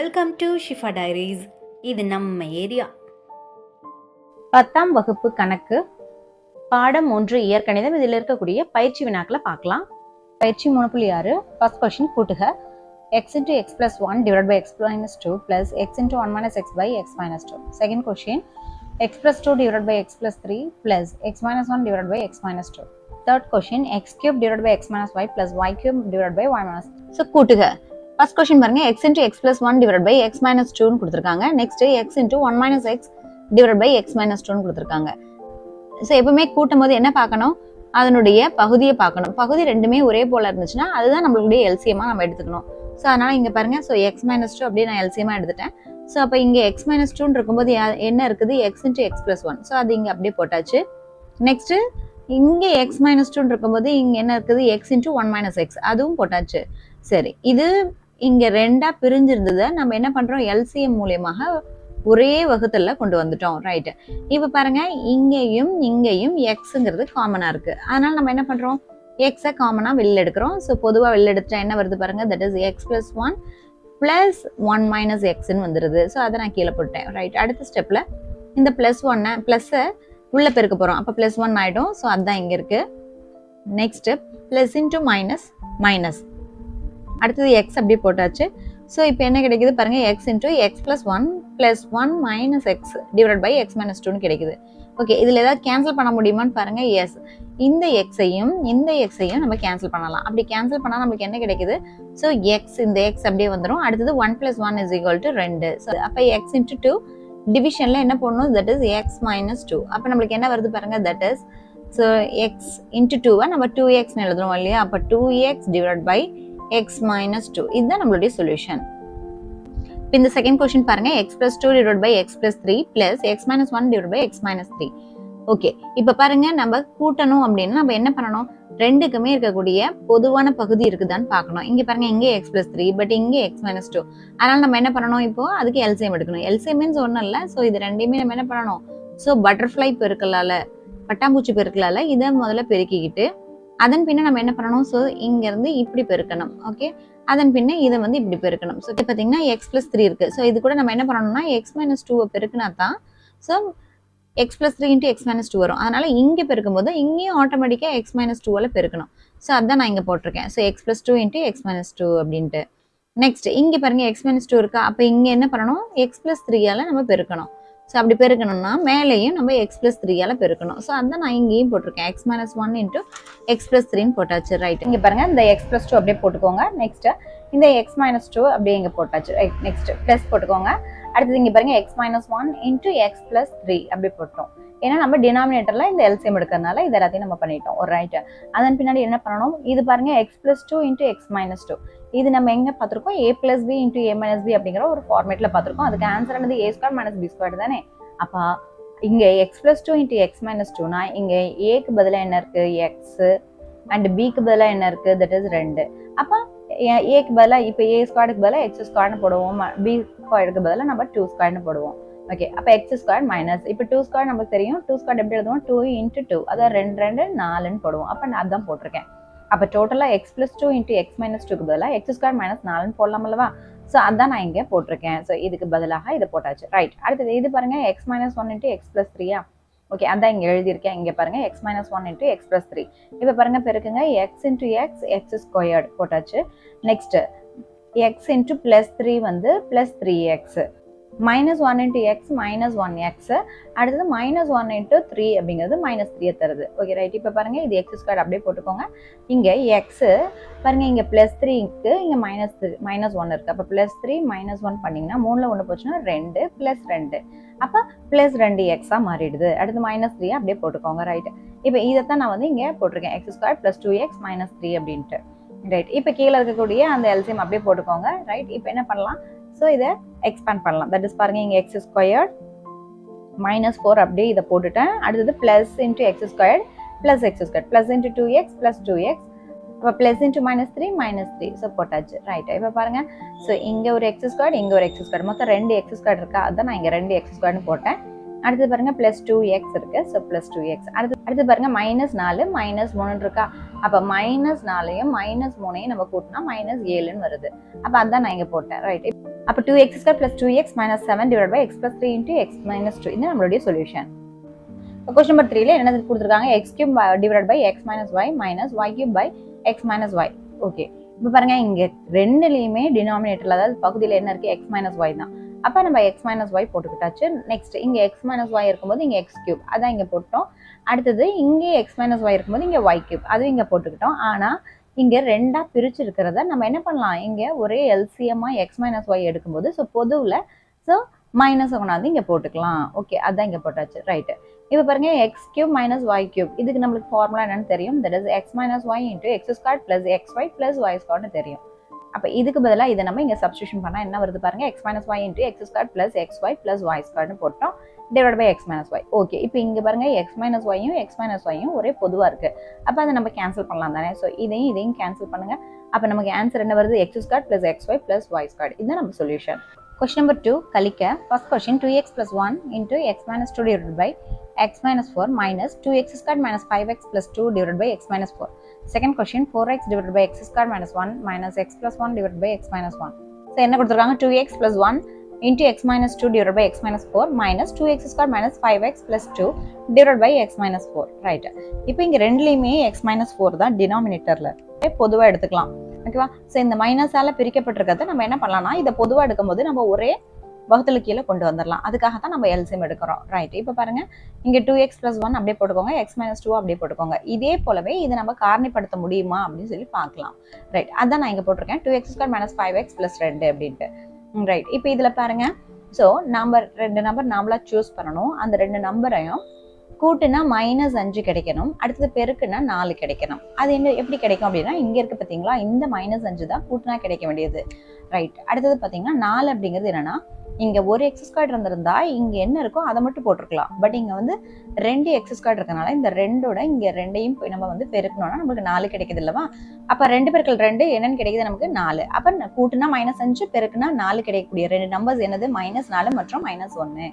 Welcome to Shifa diaries. இது நம்ம area. 10ஆம் வகுப்பு கணக்கு பாடம் 1 இயற்கணிதம். இதில் இருக்கக்கூடிய பயிற்சி வினாக்களை பார்க்கலாம். பயிற்சி 3.6 ஃபர்ஸ்ட் கொஸ்டின் கூட்டுக x into x plus 1 divided by x minus 2 plus x into 1 minus x by x minus 2. Second question x plus 2 divided by x plus 3 plus x minus 1 divided by x minus 2. Third question x cube divided by x minus y plus y cube divided by y minus. So கூட்டுக first question பாருங்க x into x plus 1 divided by x minus 2 னு கொடுத்திருக்காங்க. Next x into 1 minus x divided by x minus 2 னு கொடுத்திருக்காங்க. So எப்பவுமே கூட்டும் போது என்ன பார்க்கணும், அதனுடைய பகுதியை பார்க்கணும். பகுதி ரெண்டுமே ஒரே போல இருந்துச்சுன்னா அதுதான் நம்மளுடைய எல்சிஎமா நம்ம எடுத்துக்கணும். ஸோ அதனால இங்க பாருங்க, ஸோ எக்ஸ் மைனஸ் 2 அப்படியே நான் எல்சிஎமா எடுத்துட்டேன். ஸோ அப்போ இங்கே எக்ஸ் மைனஸ் 2 இருக்கும்போது என்ன இருக்குது, X into x plus 1. So அது இங்கே அப்படியே போட்டாச்சு. நெக்ஸ்ட் இங்கே எக்ஸ் மைனஸ் 2 இருக்கும்போது இங்கே என்ன இருக்குது, எக்ஸ் இன்ட்டு 1 மைனஸ் எக்ஸ், அதுவும் போட்டாச்சு. சரி, இது இங்கே ரெண்டா பிரிஞ்சிருந்ததை நம்ம என்ன பண்றோம், எல்சிஎம் மூலியமாக ஒரே வகுத்துல கொண்டு வந்துட்டோம். ரைட், இப்ப பாருங்க இங்கேயும் இங்கேயும் எக்ஸுங்கிறது காமனா இருக்கு. அதனால நம்ம என்ன பண்றோம், எக்ஸை காமனா வெளில எடுக்கிறோம். ஸோ பொதுவாக வெளில எடுத்துட்டா என்ன வருது பாருங்க, that is x plus 1 plus 1 minus எக்ஸ்ன்னு வந்துருது. ஸோ அதை நான் கீழே போட்டேன். ரைட், அடுத்த ஸ்டெப்ல இந்த பிளஸ் 1 பிளஸ்ஸை உள்ள பெருக்க போறோம். அப்போ பிளஸ் 1 ஆயிடும். ஸோ அதுதான் இங்க இருக்கு. Next plus into minus minus, அடுத்தது எக்ஸ் அப்படியே போட்டாச்சு. ஸோ இப்போ என்ன கிடைக்குது பாருங்க, x into x plus 1 plus 1 minus x divide by x minus 2 கிடைக்குது. ஓகே, இதில் ஏதாவது கேன்சல் பண்ண முடியுமான்னு பாருங்க. எஸ், இந்த எக்ஸையும் இந்த எக்ஸையும் நம்ம கேன்சல் பண்ணலாம். அப்படி கேன்சல் பண்ணால் நம்மளுக்கு என்ன கிடைக்குது, ஸோ எக்ஸ் இந்த எக்ஸ் அப்படியே வந்துடும். அடுத்தது 1 plus 1 is equal to 2. So அப்போ எக்ஸ் இன்டூ 2 டிவிஷனில் என்ன போடணும், தட் இஸ் எக்ஸ் மைனஸ் 2. அப்போ நம்மளுக்கு என்ன வருது பாருங்க, that is so x into 2வை நம்ம 2xன்னு எழுதுறோம் இல்லையா. அப்போ 2x divide by x minus 2. இதுதான் நம்மளுடைய சொல்யூஷன். இந்த செகண்ட் क्वेश्चन பாருங்க, x plus 2 divided by x plus 3 plus x minus 1 divided by x minus 3. Okay, இப்போ பாருங்க நம்ம கூட்டணும் அப்படின்னா நம்ம என்ன பண்ணணும், ரெண்டுக்குமே இருக்கக்கூடிய பொதுவான பகுதி இருக்குதான்னு பார்க்கணும். இங்க பாருங்க, இங்க x plus 3 பட் இங்க x minus 2. அதனால நம்ம என்ன பண்ணணும், இப்போ அதுக்கு எல்சிஎம் எடுக்கணும். எல்சிஎம் மீன்ஸ் ஒன்றும் இல்லை. ஸோ இது ரெண்டையுமே நம்ம என்ன பண்ணணும், ஸோ பட்டர்ஃப்ளை பெருக்கலால, பட்டாம்பூச்சி பெருக்கலால இதை முதல்ல பெருக்கிக்கிட்டு அதன் பின்ன நம்ம என்ன பண்ணணும், ஸோ இங்க இருந்து இப்படி பெருக்கணும். ஓகே, அதன் பின்ன இதை வந்து இப்படி பெருக்கணும். ஸோ பார்த்தீங்கன்னா எக்ஸ் பிளஸ் 3 இருக்கு. ஸோ இது கூட நம்ம என்ன பண்ணணும்னா எக்ஸ் மைனஸ் 2 பெருக்கினா தான் so X plus 3 into x minus 2 வரும். அதனால இங்கே பெருக்கும் போது இங்கேயும் ஆட்டோமேட்டிக்காக எக்ஸ் மைனஸ் 2 பெருக்கணும். ஸோ அதான் நான் இங்கே போட்டிருக்கேன். So X plus 2 into x minus 2 அப்படின்ட்டு. நெக்ஸ்ட் இங்கே பாருங்க எக்ஸ் மைனஸ் 2 இருக்கா. அப்போ இங்கே என்ன பண்ணணும், எக்ஸ் பிளஸ் 3 நம்ம பெருக்கணும். ஸோ அப்படி பெருக்கணும்னா மேலேயும் நம்ம எக்ஸ் பிளஸ் 3 பெருக்கணும். ஸோ அதான் நான் இங்கேயும் போட்டிருக்கேன், X minus 1 into x plus 3 போட்டாச்சு. ரைட், இங்கே பாருங்க இந்த எக்ஸ் பிளஸ் 2 அப்படியே போட்டுக்கோங்க. நெக்ஸ்ட் இந்த எக்ஸ் மைனஸ் 2 அப்படியே இங்கே போட்டாச்சு. ரைட், நெக்ஸ்ட் பிளஸ் போட்டுக்கோங்க. அடுத்தது இங்கே பாருங்க x minus 1 into x plus 3 அப்படி போட்டோம். ஏன்னா நம்ம டினாமினேட்டர்ல இந்த எல்சிஎம் எடுக்கிறதுனால இது எல்லாத்தையும் நம்ம பண்ணிட்டோம். ஒரு ரைட், அதன் பின்னாடி என்ன பண்ணணும், இது பாருங்க x plus 2 into x minus 2. இது நம்ம எங்க பார்த்துருக்கோம், a plus b into a minus b அப்படிங்கிற ஒரு ஃபார்மேட்ல பார்த்துருக்கோம். அதுக்கு ஆன்சர் என்னது, a square minus b square தானே. அப்போ இங்க x plus 2 into x minus 2னா இங்க ஏக்கு பதிலாக என்ன இருக்கு, எக்ஸ் அண்ட் பிக்கு பதிலாக என்ன இருக்கு, தட் இஸ் 2. அப்போ ஏக்கு பதிலாக இப்போ ஏ ஸ்கொயருக்கு பதிலாக எக்ஸ் ஸ்கொயர்னு போடுவோம், பி ஸ்கொயருக்கு பதிலாக நம்ம 2 ஸ்கொயர்னு போடுவோம். ஓகே, அப்போ எக்ஸ் ஸ்கொயர் மைனஸ் இப்போ 2 ஸ்கொயர் நமக்கு தெரியும். 2 ஸ்கொயர் எப்படி எழுதுவோம், 2 இன்ட்டு 2, அதாவது 2 2 4ன்னு போடுவோம். அப்போ நான் அதான் போட்டிருக்கேன். அப்போ டோட்டலாக X plus 2 into x minus 2க்கு பதிலாக எக்ஸ் ஸ்கொயர் மைனஸ் 4ன்னு போடலாம் அல்லவா. ஸோ அதான் நான் இங்கே போட்டிருக்கேன். ஸோ இதுக்கு பதிலாக இதை போட்டாச்சு. ரைட், அடுத்தது இது பாருங்க x minus 1 into x plus 3. Okay, அதான் இங்கே எழுதியிருக்கேன். இங்கே பாருங்க x minus 1 into x plus 3. இப்போ பாருங்க பெருக்குங்க, x into x x squared போட்டாச்சு. நெக்ஸ்ட் எக்ஸ் இன்ட்டு பிளஸ் 3 வந்து plus 3x, minus 1 into x minus 1x, அடுத்தது மைனஸ் 1 இன்ட்டு 3 அப்படிங்கிறது மைனஸ் 3 தருது. ஓகே ரைட், இப்போ பாருங்க இது எக்ஸ் ஸ்கொயர் அப்படியே போட்டுக்கோங்க. இங்கே எக்ஸ் பாருங்க, இங்கே பிளஸ் 3க்கு இங்கே மைனஸ் 1 இருக்கு. அப்போ பிளஸ் 3 மைனஸ் 1 பண்ணிங்கன்னா 3ல் 1 போச்சுன்னா 2 பிளஸ் 2, அப்போ பிளஸ் 2x மாறிடுது. அடுத்து மைனஸ் 3 அப்படியே போட்டுக்கோங்க. ரைட், இப்போ இதைத்தான் நான் வந்து இங்கே போட்டிருக்கேன், X square plus 2x minus 3 அப்படின்ட்டு. ரைட், இப்போ கீழே இருக்கக்கூடிய அந்த எல்சிஎம் அப்படியே போட்டுக்கோங்க. ரைட், இப்போ என்ன பண்ணலாம், ஸோ இதை எக்ஸ்பேண்ட் பண்ணலாம். தட் இஸ் பாருங்க இங்கே எக்ஸ் ஸ்கொயர்ட் மைனஸ் 4 அப்படியே இதை போட்டுட்டேன். அடுத்தது plus into X squared plus X squared plus into 2x plus 2x, அப்போ plus into minus 3 minus 3. So போட்டாச்சு. ரைட், இப்போ பாருங்க, ஸோ இங்கே ஒரு எக்ஸ் ஸ்கொயர்ட் இங்கே ஒரு எக்ஸ் ஸ்கொயர்ட், மொத்தம் 2 எக்ஸ் ஸ்கொயர்ட் இருக்கா. அதான் நான் இங்கே 2 எக்ஸ் ஸ்கொயர்னு போட்டேன். அடுத்து பாருங்க பிளஸ் 2x இருக்கு. So plus 2x. அடுத்து பாருங்க மைனஸ் 4 மைனஸ் 3 இருக்கா. அப்போ மைனஸ் 4யும் மைனஸ் 3யும் நம்ம கூட்டினா மைனஸ் 7ன்னு வருது. அப்போ அதான் நான் இங்கே போட்டேன். ரைட், அப்போ 2x² + 2x - 7 divided by x + 3 into x - 2 இது நம்மளுடைய சொல்யூஷன். கொஸ்டின் நம்பர் 3ல என்ன கொடுத்துருக்காங்க, x³ divided by x - y minus y³ by x - y. Okay, இப்போ பாருங்க இங்க ரெண்டுலையுமே டினாமினேட்டர்ல அதாவது பகுதியில் என்ன இருக்கு, x - y தான். அப்போ நம்ம x - y போட்டுக்கிட்டாச்சு. நெக்ஸ்ட் இங்க x - y இருக்கும்போது இங்க x³ அதான் இங்க போட்டோம். அடுத்தது இங்கே x - y இருக்கும்போது இங்க y³ அதுவும் இங்க போட்டுக்கிட்டோம். ஆனா இங்க ரெண்டா பிரிச்சு இருக்கிறத நம்ம என்ன பண்ணலாம், இங்க ஒரே எல்சிஎம்மா x - y எடுக்கும்போது ஸோ பொதுவில் ஸோ மைனஸ் கொண்டாந்து இங்க போட்டுக்கலாம். ஓகே, அதான் இங்க போட்டாச்சு. ரைட்டு, இப்போ பாருங்க x³ - y³ இதுக்கு நம்மளுக்கு ஃபார்முலா என்னன்னு தெரியும். That is x - y into x² plus xy plus y² தெரியும். அப்போ இதுக்கு பதிலாக இதை நம்ம இங்க சப்ஸ்டியூஷன் பண்ணா என்ன வருது பாருங்க, x - y into x² plus xy plus y² போட்டோம் divided by x - y. Okay, இப்போ இங்க பாருங்க x - y-யும் x - y-யும் ஒரே பொதுவா இருக்கு. அப்போ அதை நம்ம கேன்சல் பண்ணலாம் தானே. ஸோ இதையும் கேன்சல் பண்ணுங்க. அப்போ நமக்கு ஆன்சர் என்ன வருது, x² plus xy plus y². இதுதான் நம்ம சொல்யூஷன். Question number 2 கழிக்க. First question 2x plus 1 into x minus 2 divided by x minus 4 minus 2x squared minus 5x plus 2 divided by x minus 4. Second question 4x divided by x squared minus 1 minus x plus 1 divided by x minus 1. So என்ன கொடுத்துருக்காங்க, 2x plus 1 into x minus 2 divided by x minus 4 minus 2x squared minus 5x plus 2 divided by x minus 4. Right. இப்போ இங்க ரெண்டுலையுமே x minus 4 தான் டினாமினேட்டர்ல பொதுவா எடுத்துக்கலாம். ஓகேவா. So இந்த மைனஸால பிரிக்கப்பட்டிருக்கிறத நம்ம என்ன பண்ணலாம்னா இதை பொதுவாக எடுக்கும்போது நம்ம ஒரே வகுத்தலுக்கு கீழே கொண்டு வந்துடலாம். அதுக்காக தான் நம்ம எல்சிஎம் எடுக்கிறோம். ரைட், இப்போ பாருங்க இங்கே 2x plus 1 அப்படியே போட்டுக்கோங்க, x minus 2 அப்படியே போட்டுக்கோங்க. இதே போலவே இதை நம்ம காரணிப்படுத்த முடியுமா அப்படின்னு சொல்லி பார்க்கலாம். ரைட், அதான் நான் இங்கே போட்டிருக்கேன் 2x squared minus 5x plus 2 அப்படின்ட்டு. ரைட், இப்போ இதில் பாருங்க ஸோ ரெண்டு நம்பர் நாமளா சூஸ் பண்ணணும். அந்த ரெண்டு நம்பரையும் கூட்டுனா -5 கிடைக்கணும், அடுத்தது பெருக்குனா 4 கிடைக்கணும். அது என்ன எப்படி கிடைக்கும் அப்படின்னா இங்க இருக்கு பாத்தீங்களா, இந்த -5 தான் கூட்டுனா கிடைக்க வேண்டியது. ரைட், அடுத்தது பாத்தீங்கன்னா 4 அப்படிங்கிறது என்னன்னா இங்க ஒரு x² இருந்திருந்தா இங்க என்ன இருக்கோ அதை மட்டும் போட்டிருக்கலாம். பட் இங்க வந்து 2 x² இருக்கனால இந்த ரெண்டோட இங்க ரெண்டையும் நம்ம வந்து பெருக்கணும்னா நமக்கு 4 கிடைக்குது இல்லவா. அப்ப 2 × 2 என்னன்னு கிடைக்குது, நமக்கு 4. அப்ப கூட்டுனா -5 பெருக்குனா 4 கிடைக்கக்கூடிய ரெண்டு நம்பர்ஸ் என்னது, -4 மற்றும் -1.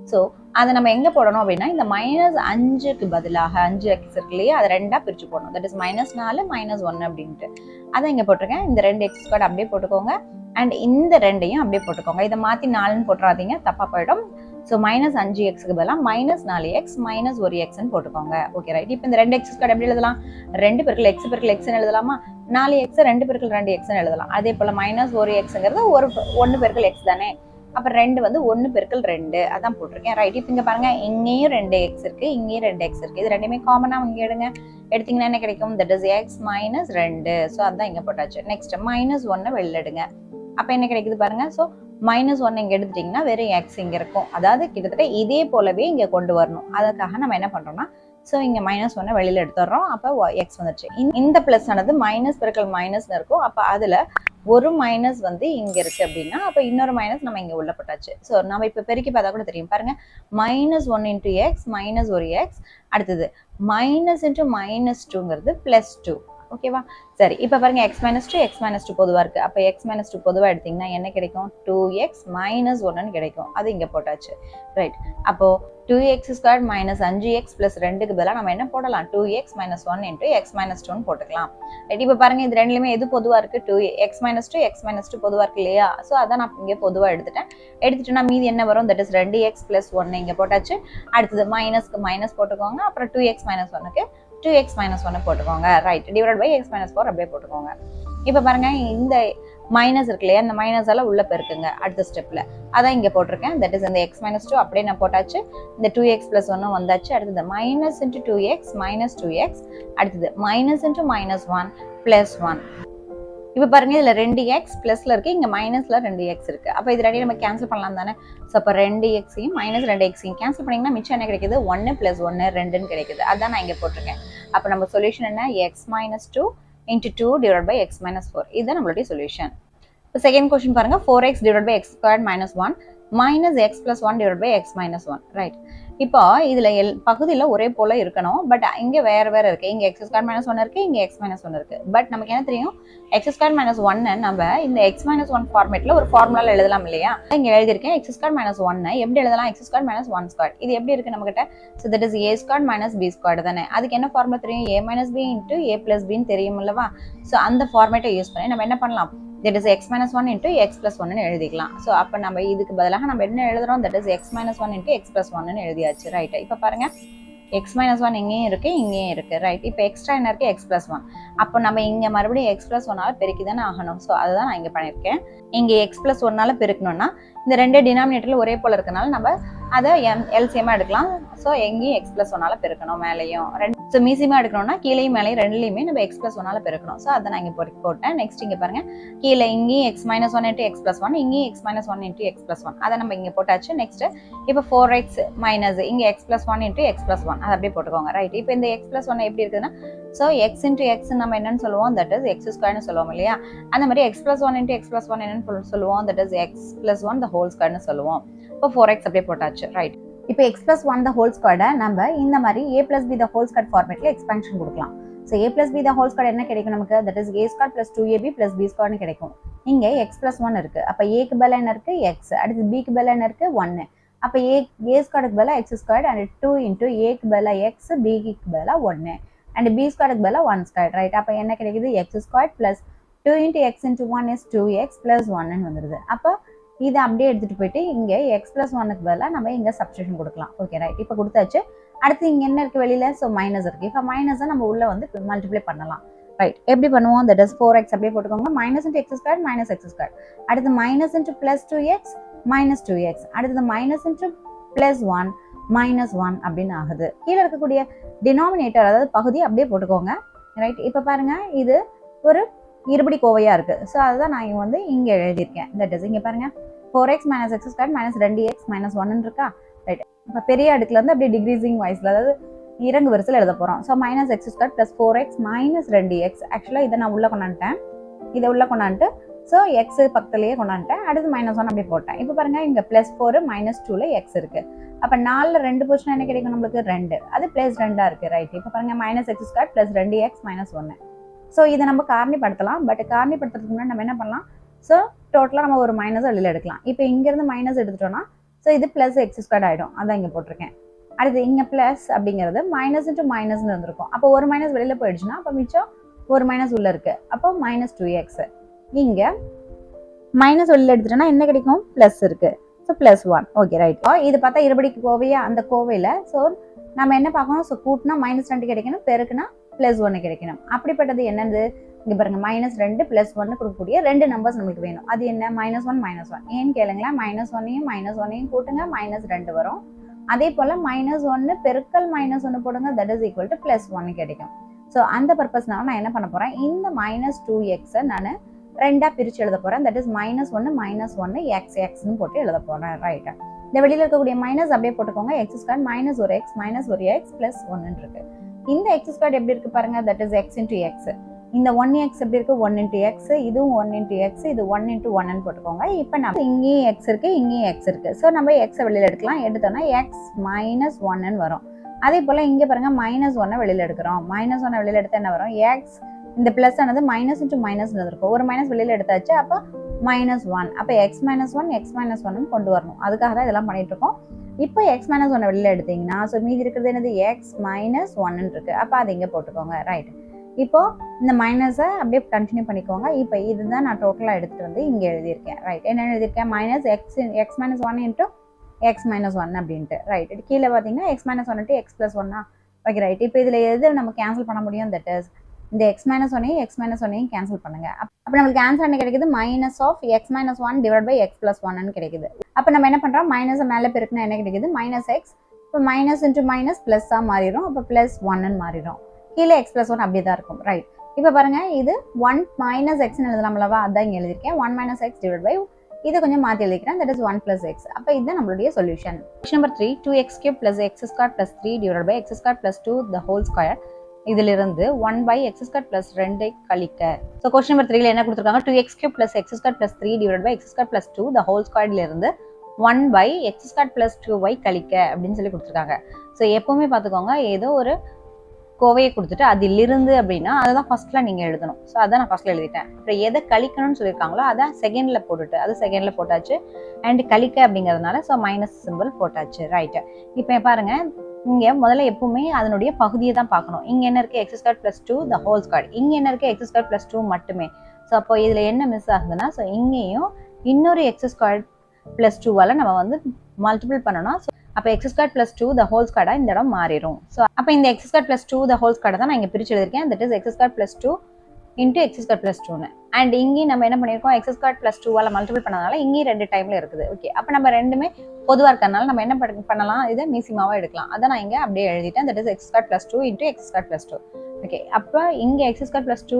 ஸோ அதை நம்ம எங்க போடணும் அப்படின்னா இந்த -5க்கு பதிலாக 5x இருக்கு இல்லையா, அதை ரெண்டா பிரிச்சு போடணும். தட் இஸ் -4 -1 அப்படின்ட்டு அதை இங்க போட்டிருக்கேன். இந்த 2x² அப்படியே போட்டுக்கோங்க அண்ட் இந்த ரெண்டையும் அப்படியே போட்டுக்கோங்க. இதை மாத்தி 4ன்னு போட்டுறாதீங்க, தப்பா போயிடும். ஸோ -5xக்கு பதிலாக -4x -1x போட்டுக்கோங்க. ஓகே ரைட், இப்போ இந்த 2x² எப்படி எழுதலாம், 2 × x × x எழுதலாமா, 4x 2 × 2x எழுதலாம். அதே போல -1xங்கிறது 1 × x தானே. அப்ப 2 வந்து 1 × 2 அதான் போட்டிருக்கேன். ரைட், இப்போ இங்க பாருங்க இங்கேயும் 2x இருக்கு, இங்கேயும் 2x இருக்கு. இது ரெண்டுமே காமனா இங்க எடுங்க, எடுத்தீங்கன்னா என்ன கிடைக்கும், தட் இஸ் x - 2. ஸோ அதான் இங்க போட்டாச்சு. நெக்ஸ்ட் -1 வெளில எடுங்க. அப்ப என்ன கிடைக்குது பாருங்க. ஸோ -1 இங்க எடுத்துட்டீங்கன்னா வெறும் x இங்க இருக்கும். அதாவது கிட்டத்தட்ட இதே போலவே இங்க கொண்டு வரணும். அதுக்காக நம்ம என்ன பண்றோம்னா ஸோ இங்க -1 வெளியில எடுத்துடுறோம். அப்போ x வந்துருச்சு. இந்த பிளஸ் ஆனது மைனஸ் பெருக்கல் மைனஸ்னு இருக்கும். அப்ப அதுல ஒரு மைனஸ் வந்து இங்க இருக்கு அப்படின்னா அப்ப இன்னொரு மைனஸ் நம்ம இங்க உள்ள போட்டாச்சு. ஸோ நம்ம இப்ப பெருக்கி பார்த்தா கூட தெரியும் பாருங்க, -1 × x -1x, அடுத்தது -2ங்கிறது +2. ஓகேவா. சரி, இப்ப பாருங்க x - 2 x - 2 பொதுவா இருக்கு. அப்ப x - 2 பொதுவா எடுத்தீங்கன்னா என்ன கிடைக்கும், 2x - 1ன்னு கிடைக்கும். அது இங்க போட்டாச்சு. ரைட், அப்போ 2x² - 5x + 2க்கு பதிலாக நம்ம என்ன போடலாம், 2x - 1 × x - 2ன்னு போட்டுக்கலாம். ரைட், இப்ப பாருங்க இது ரெண்டுலயுமே எது பொதுவா இருக்கு, 2x - 2 x - 2 பொதுவா இருக்கு இல்லையா. ஸோ அதான் நான் இங்கே பொதுவா எடுத்துட்டேன்னா மீதி என்ன வரும், தட் இஸ் 2x + 1 இங்க போட்டாச்சு. அடுத்தது மைனஸ்க்கு மைனஸ் போட்டுக்கோங்க, அப்புறம் 2x - 1க்கு 2x - 1 போட்டுக்கோங்க. ரைட், டிவைட் பை x - 4 அப்படியே போட்டுக்கோங்க. இப்ப பாருங்க இந்த மைனஸ் இருக்கு இல்லையா, இந்த மைனஸால உள்ள பெருக்குங்க அடுத்த ஸ்டெப்ல. அதான் இங்க போட்டிருக்கேன். தட் இஸ் இந்த x - 2 அப்படியே நான் போட்டாச்சு. இந்த 2x + 1 வந்தாச்சு. அடுத்தது -2x -2x, அடுத்தது -1 + 1. இப்ப பாருங்க இதுல 2x பிளஸ்ல இருக்கு, இங்க மைனஸ்ல 2x இருக்கு. அப்ப இது ரெண்டையும் நம்ம கேன்சல் பண்ணலாம் தானே. ஸோ அப்ப 2xையும் -2xையும் கேன்சல் பண்ணீங்கன்னா மிச்சம் என்ன கிடைக்குது, 1 + 1 2ன்னு கிடைக்குது. அதான் நான் இங்க போட்டிருக்கேன். அப்ப நம்ம சொல்யூஷன் என்ன, x - 2 × 2 divided by x - 4. இதுதான் நம்மளுடைய சொல்யூஷன். இப்போ செகண்ட் கொஸ்டின் பாருங்க, 4x divided by x² - 1 minus x plus 1 divided by x minus 1. Right, இப்போ இதுல பகுதியில ஒரே போல இருக்கணும். பட் இங்க வேற வேற இருக்கு. இங்க x² - 1 இருக்கு, இங்க x - 1 இருக்கு. பட் நமக்கு என்ன தெரியும், x² - 1 நம்ம இந்த x - 1 ஃபார்மேட்ல ஒரு ஃபார்முலால எழுதலாம் இல்லையா. இங்க எழுதியிருக்கேன் x² - 1 எப்படி எழுதலாம், x² - 1². இது எப்படி இருக்கு நம்ம கிட்ட, so that is a² - b² தானே. அதுக்கு என்ன ஃபார்முலா தெரியும், a - b × a + b தெரியும் அல்லவா. ஸோ அந்த ஃபார்மேட்டை யூஸ் பண்ணி நம்ம என்ன பண்ணலாம், that is X minus one into x plus ஒன்னு எழுதிக்கலாம். ஸோ அப்போ நம்ம இதுக்கு பதிலாக நம்ம என்ன எழுதுறோம், that is X minus one into x plus ஒன்னு எழுதியாச்சு. ரைட், இப்போ பாருங்க எக்ஸ் மைனஸ் ஒன் இங்கேயும் இருக்குது இங்கேயும் இருக்குது. ரைட், இப்போ எக்ஸ்ட்ரா என்ன இருக்குது, எக்ஸ் பிளஸ் ஒன். அப்போ நம்ம இங்கே மறுபடியும் எக்ஸ் பிளஸ் ஒன்னால் பெருக்கி தானே ஆகணும். ஸோ அதுதான் நான் இங்கே பண்ணியிருக்கேன். இங்கே எக்ஸ் பிளஸ் ஒன்னால் பெருக்கணும்னா இந்த ரெண்டு டினாமினேட்டரில் ஒரே போல் இருக்கனால நம்ம அதை எல்சியமாக எடுக்கலாம். ஸோ எங்கேயும் எக்ஸ் பிளஸ் ஒன்னால் பெருக்கணும், மேலேயும் ரெண்டு. ஸோ மீசியமாக எடுக்கணும்னா கீழேயும் மேலேயும் ரெண்டுலேயுமே நம்ம எக்ஸ் பிளஸ் ஒன்னால் பெருக்கணும். ஸோ அதை நான் இங்கே போட்டேன். நெக்ஸ்ட் இங்கே பாருங்கள், கீழே இங்கேயும் x minus one into x plus one, இங்கேயும் x minus one into x plus one, அதை நம்ம இங்கே போட்டாச்சு. நெக்ஸ்ட் இப்போ 4x மைனஸ் இங்கே x plus one into x plus one, அதை அப்படியே போட்டுக்கோங்க. ரைட், இப்போ இந்த எக்ஸ் பிளஸ் ஒன் எப்படி இருக்குதுன்னா, ஸோ எக்ஸ் இன்ட்டு எக்ஸ் நம்ம என்னன்னு சொல்லுவோம், தட் இஸ் எக்ஸ் ஸ்கொயர்னு சொல்லுவோம் இல்லையா. அந்த மாதிரி x plus one into x plus one என்னன்னு சொல்லுவோம், that is x plus one the whole ஸ்கொயர்னு சொல்லுவோம். இப்போ 4x அப்படியே போட்டாச்சு. ரைட், இப்போ x plus one the whole ஸ்கொயர்டை நம்ம இந்த மாதிரி a plus b the whole square ஃபார்மேட்டில் எக்ஸ்பென்ஷன் கொடுக்கலாம். So a plus b the whole square என்ன கிடைக்கும் நமக்கு, that is a square plus 2ab plus b ஸ்கொயர்னு கிடைக்கும். இங்கே எக்ஸ் பிளஸ் ஒன் இருக்குது, அப்போ ஏக்கு பதிலாக என்ன இருக்குது, எக்ஸ். அடுத்து பிக்கு பதிலாக என்ன இருக்குது, 1. அப்போ ஏ ஸ்கொயருக்கு பதிலாக எக்ஸ் ஸ்கொயர் அண்ட் 2 இன்ட்டு ஏக்கு பதிலாக எக்ஸ், பிக்கு பதிலாக 1 அண்ட் பி ஸ்கொயருக்கு பதிலாக 1 ஸ்கொயர். ரைட், அப்போ என்ன கிடைக்குது, x square plus 2 into x into 1 is 2x plus 1ன்னு வந்துடுது. அப்போ இதை அப்படியே எடுத்துகிட்டு போயிட்டு இங்கே எக்ஸ் பிளஸ் ஒன்னுக்கு பதிலாக நம்ம இங்கே சப்ஸ்டியூஷன் கொடுக்கலாம். ஓகே ரைட், இப்போ கொடுத்தாச்சு. அடுத்து இங்கே என்ன இருக்குது வெளியில், ஸோ மைனஸ் இருக்குது. இப்போ மைனஸை நம்ம உள்ளே வந்து மல்டிப்ளை பண்ணலாம். ரைட், எப்படி பண்ணுவோம், தட் இஸ் 4x அப்படியே போட்டுக்கோங்க. Minus into x square minus x square, அடுத்து minus into plus 2x minus 2x, அடுத்தது மைனஸ் இன்ட்டு பிளஸ் 1 மைனஸ் 1 அப்படின்னு ஆகுது. கீழே இருக்கக்கூடிய டினாமினேட்டர் அதாவது பகுதி அப்படியே போட்டுக்கோங்க. ரைட், இப்போ பாருங்க இது ஒரு இருபடி கோவையாக இருக்குது. ஸோ அதுதான் நான் வந்து இங்கே எழுதியிருக்கேன். தட் இஸ் இங்கே பாருங்கள் 4x minus x square minus 2x minus 1 இருக்கா. ரைட், இப்போ பெரிய அடுக்கில் வந்து அப்படியே டிக்ரீசிங் வாய்ஸில் அதாவது இறங்கு வரிசையில் எழுத போகிறோம். So minus x square plus 4x minus 2x. ஆக்சுவலாக இதை நான் உள்ளே கொண்டாந்துட்டேன், இதை உள்ளே கொண்டாந்துட்டு ஸோ எக்ஸ் பக்கத்துலேயே கொண்டாந்துட்டேன். அடுத்து மைனஸ் 1 அப்படியே போட்டேன். இப்போ பாருங்கள் இங்கே ப்ளஸ் 4 மைனஸ் 2ல் எக்ஸ் இருக்குது. அப்போ 4ல் 2 போச்சுன்னா என்ன கிடைக்கும் நம்மளுக்கு, 2. அது ப்ளஸ் 2ஆக இருக்குது. ரைட், இப்போ பாருங்கள் minus x square plus 2x minus 1. So இதை நம்ம காரணிப்படுத்தலாம். பட் காரணிப்படுத்துறதுக்கு முன்னாடி நம்ம என்ன பண்ணலாம், ஸோ டோட்டலாக நம்ம ஒரு மைனஸ் வெளியில் எடுக்கலாம். இப்போ இங்கேருந்து மைனஸ் எடுத்துட்டோம்னா ஸோ இது ப்ளஸ் எக்ஸ் ஸ்கொயர் ஆகிடும். அதான் இங்கே போட்டிருக்கேன். அடுத்து இங்கே ப்ளஸ் அப்படிங்கிறது மைனஸ் இன்ட்டு மைனஸ்னு இருந்திருக்கும். அப்போ ஒரு மைனஸ் வெளியில் போயிடுச்சுன்னா அப்போ மிச்சம் ஒரு மைனஸ் உள்ளே இருக்குது. அப்போ மைனஸ் 2x. இங்கே மைனஸ் வெளியில் எடுத்துட்டோம்னா என்ன கிடைக்கும், ப்ளஸ் இருக்குது. So plus 1. ஓகே ரைட், இது பார்த்தா இருபடிக்கு கோவையா, அந்த கோவையில் ஸோ நம்ம என்ன பார்க்கணும், ஸோ கூட்டினா மைனஸ் 2 கிடைக்கணும், பெருக்குனா ப்ளஸ் 1 கிடைக்கணும். அப்படிப்பட்டது என்னது, இங்கே பாருங்க மைனஸ் 2 ப்ளஸ் 1 கொடுக்கக்கூடிய 2 நம்பர்ஸ் நமக்கு வேணும். அது என்ன, மைனஸ் 1 மைனஸ் 1. ஏன்னு கேளுங்களேன், மைனஸ் 1ஐயும் கூட்டுங்க, மைனஸ் 2 வரும். அதே போல் மைனஸ் 1 பெருக்கல் மைனஸ் 1 போடுங்க, that is equal to plus 1 கிடைக்கும். ஸோ அந்த பர்பஸ்னால நான் என்ன பண்ண போகிறேன், இந்த மைனஸ் 2xை நான் 2ஆக பிரித்து எழுத போகிறேன். தட் இஸ் மைனஸ் 1 மைனஸ் 1 எக்ஸ்னு போட்டு எழுத போகிறேன். ரைட்டா, இந்த வெளியில் இருக்கக்கூடிய மைனஸ் அப்படியே போட்டுக்கோங்க. எக்ஸ் ஸ்கொயர் மைனஸ் ஒரு எக்ஸ் ப்ளஸ் 1 இருக்கு. இந்த எக்ஸ் ஸ்கொயர் எப்படி இருக்கு பாருங்க, that is X into X. இந்த 1x எப்படி இருக்கு, 1 இன்டூ எக்ஸ், இதுவும் 1 இன்டூ எக்ஸ், இது 1 இன்டூ 1ன்னு போட்டுக்கோங்க. இப்போ நம்ம இங்கேயும் எக்ஸ் இருக்கு, இங்கேயும் எக்ஸ் இருக்கு. ஸோ நம்ம எக்ஸை வெளியில் எடுக்கலாம். எடுத்தோம்னா எக்ஸ் மைனஸ் 1ன்னு வரும். அதே போல் இங்கே பாருங்க மைனஸ் 1 வெளியில் எடுக்கிறோம். மைனஸ் 1 வெளியில் எடுத்தால் என்ன வரும், எக்ஸ். இந்த பிளஸ் ஆனது மைனஸ் இன்டூ மைனஸ் இருக்கும். ஒரு மைனஸ் வெளியில் எடுத்தாச்சு, அப்போ மைனஸ் 1. அப்போ எக்ஸ் மைனஸ் 1 கொண்டு வரணும். அதுக்காக தான் இதெல்லாம் பண்ணிட்டு இருக்கோம். இப்போ எக்ஸ் மைனஸ் 1 வெளியில் எடுத்தீங்கன்னா ஸோ மீதி இருக்கிறது என்னது, எக்ஸ் மைனஸ் 1 இருக்கு. அப்போ அதை இங்கே போட்டுக்கோங்க. ரைட், இப்போ இந்த மைனஸை அப்படியே கண்டினியூ பண்ணிக்கோங்க. இப்போ இதுதான் நான் டோட்டலாக எடுத்துகிட்டு வந்து இங்கே எழுதியிருக்கேன். ரைட், என்ன எழுதியிருக்கேன், minus x minus 1 into x minus 1 அப்படின்ட்டு. ரைட், இது கீழே பார்த்தீங்கன்னா x minus 1 into x plus 1. Okay right, இப்போ இதில் எது நம்ம கேன்சல் பண்ண முடியும், தட் இஸ் இந்த எக்ஸ் மைனஸ் 1ஐயும் கேன்சல் பண்ணுங்க. அப்போ நம்மளுக்கு ஆன்சர் என்ன கிடைக்குது, minus of x minus 1 divide by x plus 1ன்னு கிடைக்குது. அப்போ நம்ம என்ன பண்ணுறோம், மைனஸை மேலே பெருக்குனா என்ன கிடைக்குது, மைனஸ் எக்ஸ். இப்போ மைனஸ் இன்ட்டு மைனஸ் ப்ளஸ்ஸாக மாறிடும். அப்போ ப்ளஸ் 1ன்னு மாறிடும். கீழே எக்ஸ் ப்ளஸ் 1 அப்படியே தான் இருக்கும். ரைட், இப்போ பாருங்க இது 1 மைனஸ் எக்ஸ்ன்னு எழுதலாம்லவா, அதான் இங்கே எழுதியிருக்கேன். 1 மைனஸ் எக்ஸ் டிவைட் பை இதை கொஞ்சம் மாற்றி எழுதிக்கிறேன், தட் இஸ் 1 + x. அப்போ இதுதான் நம்மளுடைய solution. Question number 3, 2x³ + x² + 3 divide by x² + 2 the whole square. இதிலிருந்து 1/x² + 2 கழிக்க. ஸோ கொஸ்டின் நம்பர் 3ல என்ன கொடுத்துருக்காங்க, 2x³ + x² + 3 divide by x² + 2 the whole ஸ்கொயர்லேருந்து 1/x² + 2y கழிக்க அப்படின்னு சொல்லி கொடுத்துருக்காங்க. ஸோ எப்பவுமே பார்த்துக்கோங்க, ஏதோ ஒரு கோவையை கொடுத்துட்டு அதிலிருந்து அப்படின்னா அதை தான் ஃபர்ஸ்ட்ல நீங்கள் எழுதணும். ஸோ அதான் நான் ஃபர்ஸ்ட்ல எழுதிட்டேன். அப்புறம் எதை கழிக்கணும்னு சொல்லியிருக்காங்களோ அதை செகண்டில் போட்டுட்டு அது செகண்டில் போட்டாச்சு. அண்ட் கழிக்க அப்படிங்கிறதுனால ஸோ மைனஸ் சிம்பிள் போட்டாச்சு. ரைட்டு, இப்போ பாருங்க இங்கே முதல்ல எப்பவுமே அதனுடைய பகுதியை தான் பார்க்கணும். இங்கே என்ன இருக்குது x square plus two the whole square, இங்கே என்ன இருக்குது எக்ஸ் ஸ்கொயர் ப்ளஸ் டூ மட்டுமே. ஸோ அப்போ இதில் என்ன மிஸ் ஆகுதுன்னா, ஸோ இங்கேயும் இன்னொரு எக்ஸ் ஸ்கொயர் ப்ளஸ் டூவால் நம்ம வந்து மல்டிபிள் பண்ணணும். ஸோ அப்போ x square plus two the whole ஸ்கொயராக இந்த இடம் மாறிடும். ஸோ அப்போ இந்த x square plus two the whole square தான் நான் இங்கே பிரிச்சு எழுதிருக்கேன். That is x square plus two into x square plus டூன்னு. அண்ட் இங்கேயும் நம்ம என்ன பண்ணியிருக்கோம், எக்ஸ் ஸ்கொயர் ப்ளஸ் டூவால் மல்டிபிள் பண்ணதுனால இங்கேயும் 2 டைமில் இருக்குது. ஓகே, அப்போ நம்ம ரெண்டுமே பொதுவாக இருக்கிறதுனால நம்ம என்ன பண்ணலாம், இதை மீசிமாவாக எடுக்கலாம். அதை நான் இங்கே அப்படியே எழுதிட்டேன். That is x square plus two into x square plus two. Okay, அப்போ இங்கே x square plus two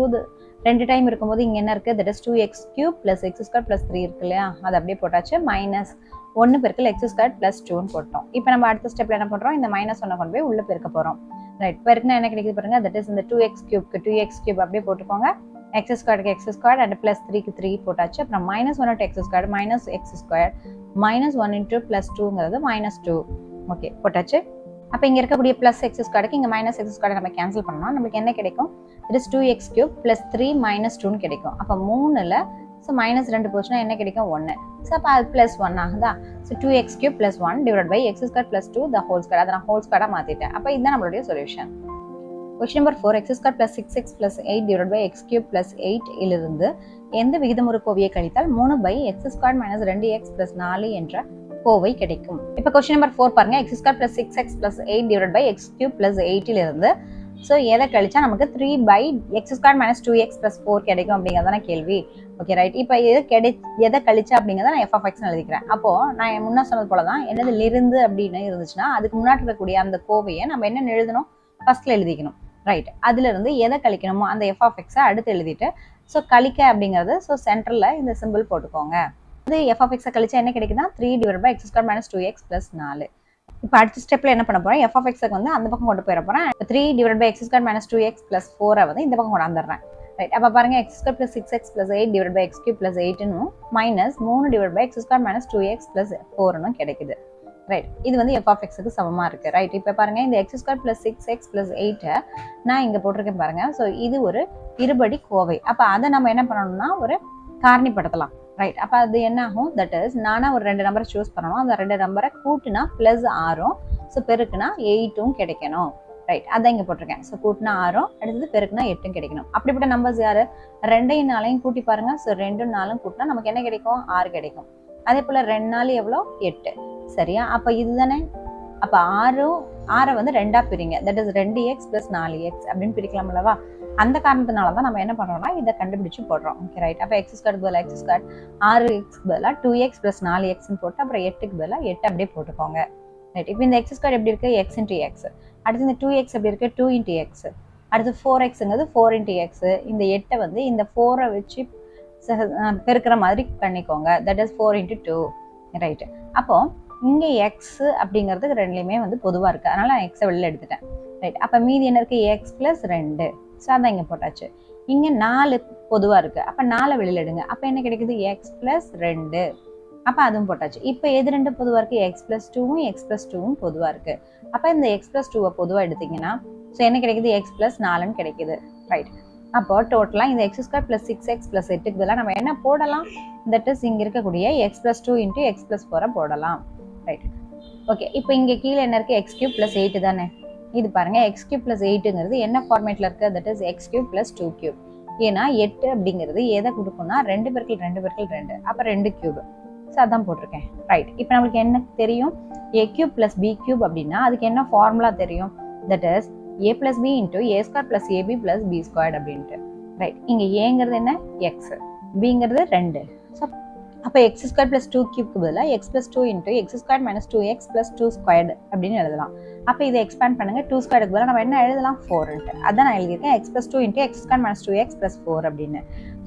2 time இருக்கும்போது இங்கே என்ன இருக்குது, that is 2x cube plus x square plus 3 இருக்கு இல்லையா, அது அப்படியே போட்டாச்சு. மைனஸ் 1 பெருக்கல் எக்ஸ் ஸ்கொயர் ப்ளஸ் 2ன்னு போட்டோம். இப்போ நம்ம அடுத்த ஸ்டெப்பில் என்ன பண்ணுறோம், இந்த மைனஸ் 1 கொண்டு போய் உள்ளே பெருக்க போகிறோம். ரைட், பெருக்குனா என்ன கிடைக்குது பாருங்க, தட் இஸ் இந்த 2x கியூப்க்கு 2x கியூப் அப்படியே போட்டுக்கோங்க. எக்ஸ் ஸ்கொயருக்கு எக்ஸ் ஸ்கொயர் அண்ட் ப்ளஸ் 3க்கு 3 போட்டாச்சு. அப்புறம் minus 1 x square minus x square minus 1 into plus 2ங்கிறது மைனஸ் 2. ஓகே, போட்டாச்சு. அப்போ இங்கே இருக்கக்கூடிய ப்ளஸ் எக்ஸ் ஸ்கொயருக்கு இங்கே மைனஸ் எக்ஸ் ஸ்கொயர் நம்ம கேன்சல் பண்ணோம்னா நம்மளுக்கு என்ன கிடைக்கும், it is 2x cube plus 3 minus 2ன்னு கிடைக்கும். அப்போ 3ல் ஸோ மைனஸ் 2 போச்சுன்னா என்ன கிடைக்கும், 1. ஸோ அப்போ அது ப்ளஸ் 1 ஆகுதா. So 2x cube plus 1 divide by x square plus 2 the whole square, அதை நான் ஹோல் ஸ்கொயராக மாற்றிட்டேன். அப்போ இதுதான் நம்மளுடைய solution. Question number 4, x square plus 6x plus 8 divide by x cube plus 8 இலிருந்து எந்த விகிதமுறு கோவையை கழித்தால் 3 by x square minus 2x plus 4 என்ற கோவை கிடைக்கும். இப்போ கொஸ்டின் நம்பர் 4 பாருங்க, x square plus 6x plus 8 divide by x cube plus 8 இலிருந்து ஸோ எதை கழிச்சா நமக்கு 3 by x square minus 2x plus 4 கிடைக்கும் அப்படிங்கிறதான கேள்வி. ஓகே ரைட், இப்போ எதை கழிச்சா அப்படிங்கிறத நான் f(x)ன்னு எழுதிக்கிறேன். அப்போ நான் முன்ன சொன்னது போல தான், என்னதுல இருந்து அப்படின்னு இருந்துச்சுன்னா அதுக்கு முன்னாடி இருக்கக்கூடிய அந்த கோவையை நம்ம என்ன எழுதணும், ஃபர்ஸ்ட்ல எழுதிக்கணும். ரைட், அதுல இருந்து எதை கழிக்கணுமோ அந்த f(x)-ஐ அடுத்து எழுதிட்டு ஸோ கழிக்க அப்படிங்கிறது ஸோ சென்டர்ல இந்த சிம்பிள் போட்டுக்கோங்க. இது f(x)-ஐ கழிச்சா என்ன கிடைக்குன்னா 3 divide by x square minus 2x plus 4. இப்போ அடுத்த ஸ்டெப்ல என்ன பண்ண போறேன், f(x)க்கு வந்து அந்த பக்கம் கொண்டு போயிட போறேன். 3 divide by x square minus 2x plus 4 வந்து இந்த பக்கம் கொண்டாந்துடுறேன். ரைட், அப்போ பாருங்க x square plus 6x plus 8 divide by x cube plus 8ன்னு minus 3 divide by x square minus 2x plus 4ன்னு கிடைக்குது. ரைட், இது வந்து f(x)க்கு சமமா இருக்கு. ரைட், இப்போ பாருங்க இந்த x square plus 6x plus 8 நான் இங்க போட்டிருக்கேன் பாருங்க. ஸோ இது ஒரு இருபடி கோவை. அப்போ அதை நம்ம என்ன பண்ணணும்னா ஒரு காரணிப்படுத்தலாம். ரைட், அப்போ அது என்ன ஆகும், தட் இஸ் நானா ஒரு 2 நம்பரை சூஸ் பண்ணணும். அந்த 2 நம்பரை கூட்டினா ப்ளஸ் 6ம் ஸோ பெருக்குனா 8ம் கிடைக்கணும். ரைட், அதான் இங்கே போட்டிருக்கேன். ஸோ கூட்டினா 6ம் அடுத்தது பெருக்குனா 8ம் கிடைக்கணும். அப்படிப்பட்ட நம்பர்ஸ் யாரு, 2யும் 4யும் கூட்டி பாருங்க. ஸோ 2ம் 4ம் கூட்டினா நமக்கு என்ன கிடைக்கும், 6 கிடைக்கும். அதே போல் 2 4 எவ்வளோ, 8. சரியா, அப்போ இதுதானே. அப்போ 6 வந்து 2ஆ பிரிங்க. That is 2x plus 4x அப்படின்னு பிரிக்கலாம் அல்லவா. அந்த காரணத்தினால தான் நம்ம என்ன பண்ணுறோம்னா இதை கண்டுபிடிச்சு போடுறோம். ஓகே ரைட், அப்போ எக்ஸ் ஸ்கொயர் பதிலாக எக்ஸ் ஸ்கொயர் 6x பதிலாக 2x ப்ளஸ் 4xன்னு போட்டு அப்புறம் 8க்கு பதிலாக 8 அப்படியே போட்டுக்கோங்க. ரைட், இப்போ இந்த எக்ஸ் ஸ்கொயர் எப்படி இருக்குது, எக்ஸ் இன்ட்டு எக்ஸ். அடுத்து இந்த 2x எப்படி இருக்குது, 2 இன்ட்டு எக்ஸ். அடுத்து 4xங்கிறது 4 இன்ட்டு எக்ஸ். இந்த 8 வந்து இந்த 4 வச்சு பெருக்கிற மாதிரி பண்ணிக்கோங்க. That is 4 into 2. ரைட்டு, அப்போ இங்கே எக்ஸ் அப்படிங்கிறதுக்கு ரெண்டுலேயுமே வந்து பொதுவாக இருக்குது, அதனால் நான் எக்ஸை வெளியில் எடுத்துட்டேன். ரைட், அப்போ மீதி என்ன இருக்குது, எக்ஸ் ப்ளஸ் 2. ஸோ அதான் இங்கே போட்டாச்சு. இங்கே 4 பொதுவாக இருக்குது, அப்போ 4 வெளியில் எடுங்க. அப்போ என்ன கிடைக்குது, எக்ஸ் ப்ளஸ் 2. அப்போ அதுவும் போட்டாச்சு. இப்போ எது 2 பொதுவாக இருக்குது, எக்ஸ் ப்ளஸ் 2வும் எக்ஸ் ப்ளஸ் 2வும் பொதுவாக இருக்குது. அப்போ இந்த எக்ஸ் ப்ளஸ் 2வை பொதுவாக எடுத்திங்கன்னா ஸோ என்ன கிடைக்குது, எக்ஸ் ப்ளஸ் 4ன்னு கிடைக்குது. ரைட், அப்போ டோட்டலாக இந்த x square plus 6x plus 8க்கு பதிலாக நம்ம என்ன போடலாம், தட் இஸ் இங்கே இருக்கக்கூடிய x plus 2 into x plus 4 போடலாம். Right, okay. இப்போ இங்கே கீழே என்ன இருக்குது, எக்ஸ் கியூப் ப்ளஸ் 8 தானே. இது பாருங்கள், எக்ஸ் கியூப் ப்ளஸ் 8ங்கிறது என்ன ஃபார்மேட்டில் இருக்குது, that is X cube plus 2 cube. ஏன்னா 8 அப்படிங்கிறது எதை கொடுக்கும்னா 2 பெருக்கல் 2 பெருக்கல் 2, அப்போ 2 கியூப். ஸோ அதான் போட்டிருக்கேன். ரைட், இப்போ நம்மளுக்கு என்ன தெரியும், a cube plus B cube அப்படின்னா அதுக்கு என்ன ஃபார்முலா தெரியும், that is a plus b into a square plus ab plus b squared அப்படின்ட்டு. ரைட், இங்கே ஏங்கிறது என்ன, எக்ஸ், பிங்கிறது 2. ஸோ அப்போ எக்ஸ் ஸ்கொயர் ப்ளஸ் 2 கியூப்க்கு பதிலாக X plus 2 into x square minus 2x plus 2 squared அப்படின்னு எழுதலாம். அப்போ இதை எக்ஸ்பேண்ட் பண்ணுங்கள், 2 ஸ்கொயருக்கு பதிலாக நம்ம என்ன எழுதலாம், 4ன்ட்டு. அதான் நான் எழுதியிருக்கேன், x plus 2 into x square minus 2x plus 4 அப்படின்னு.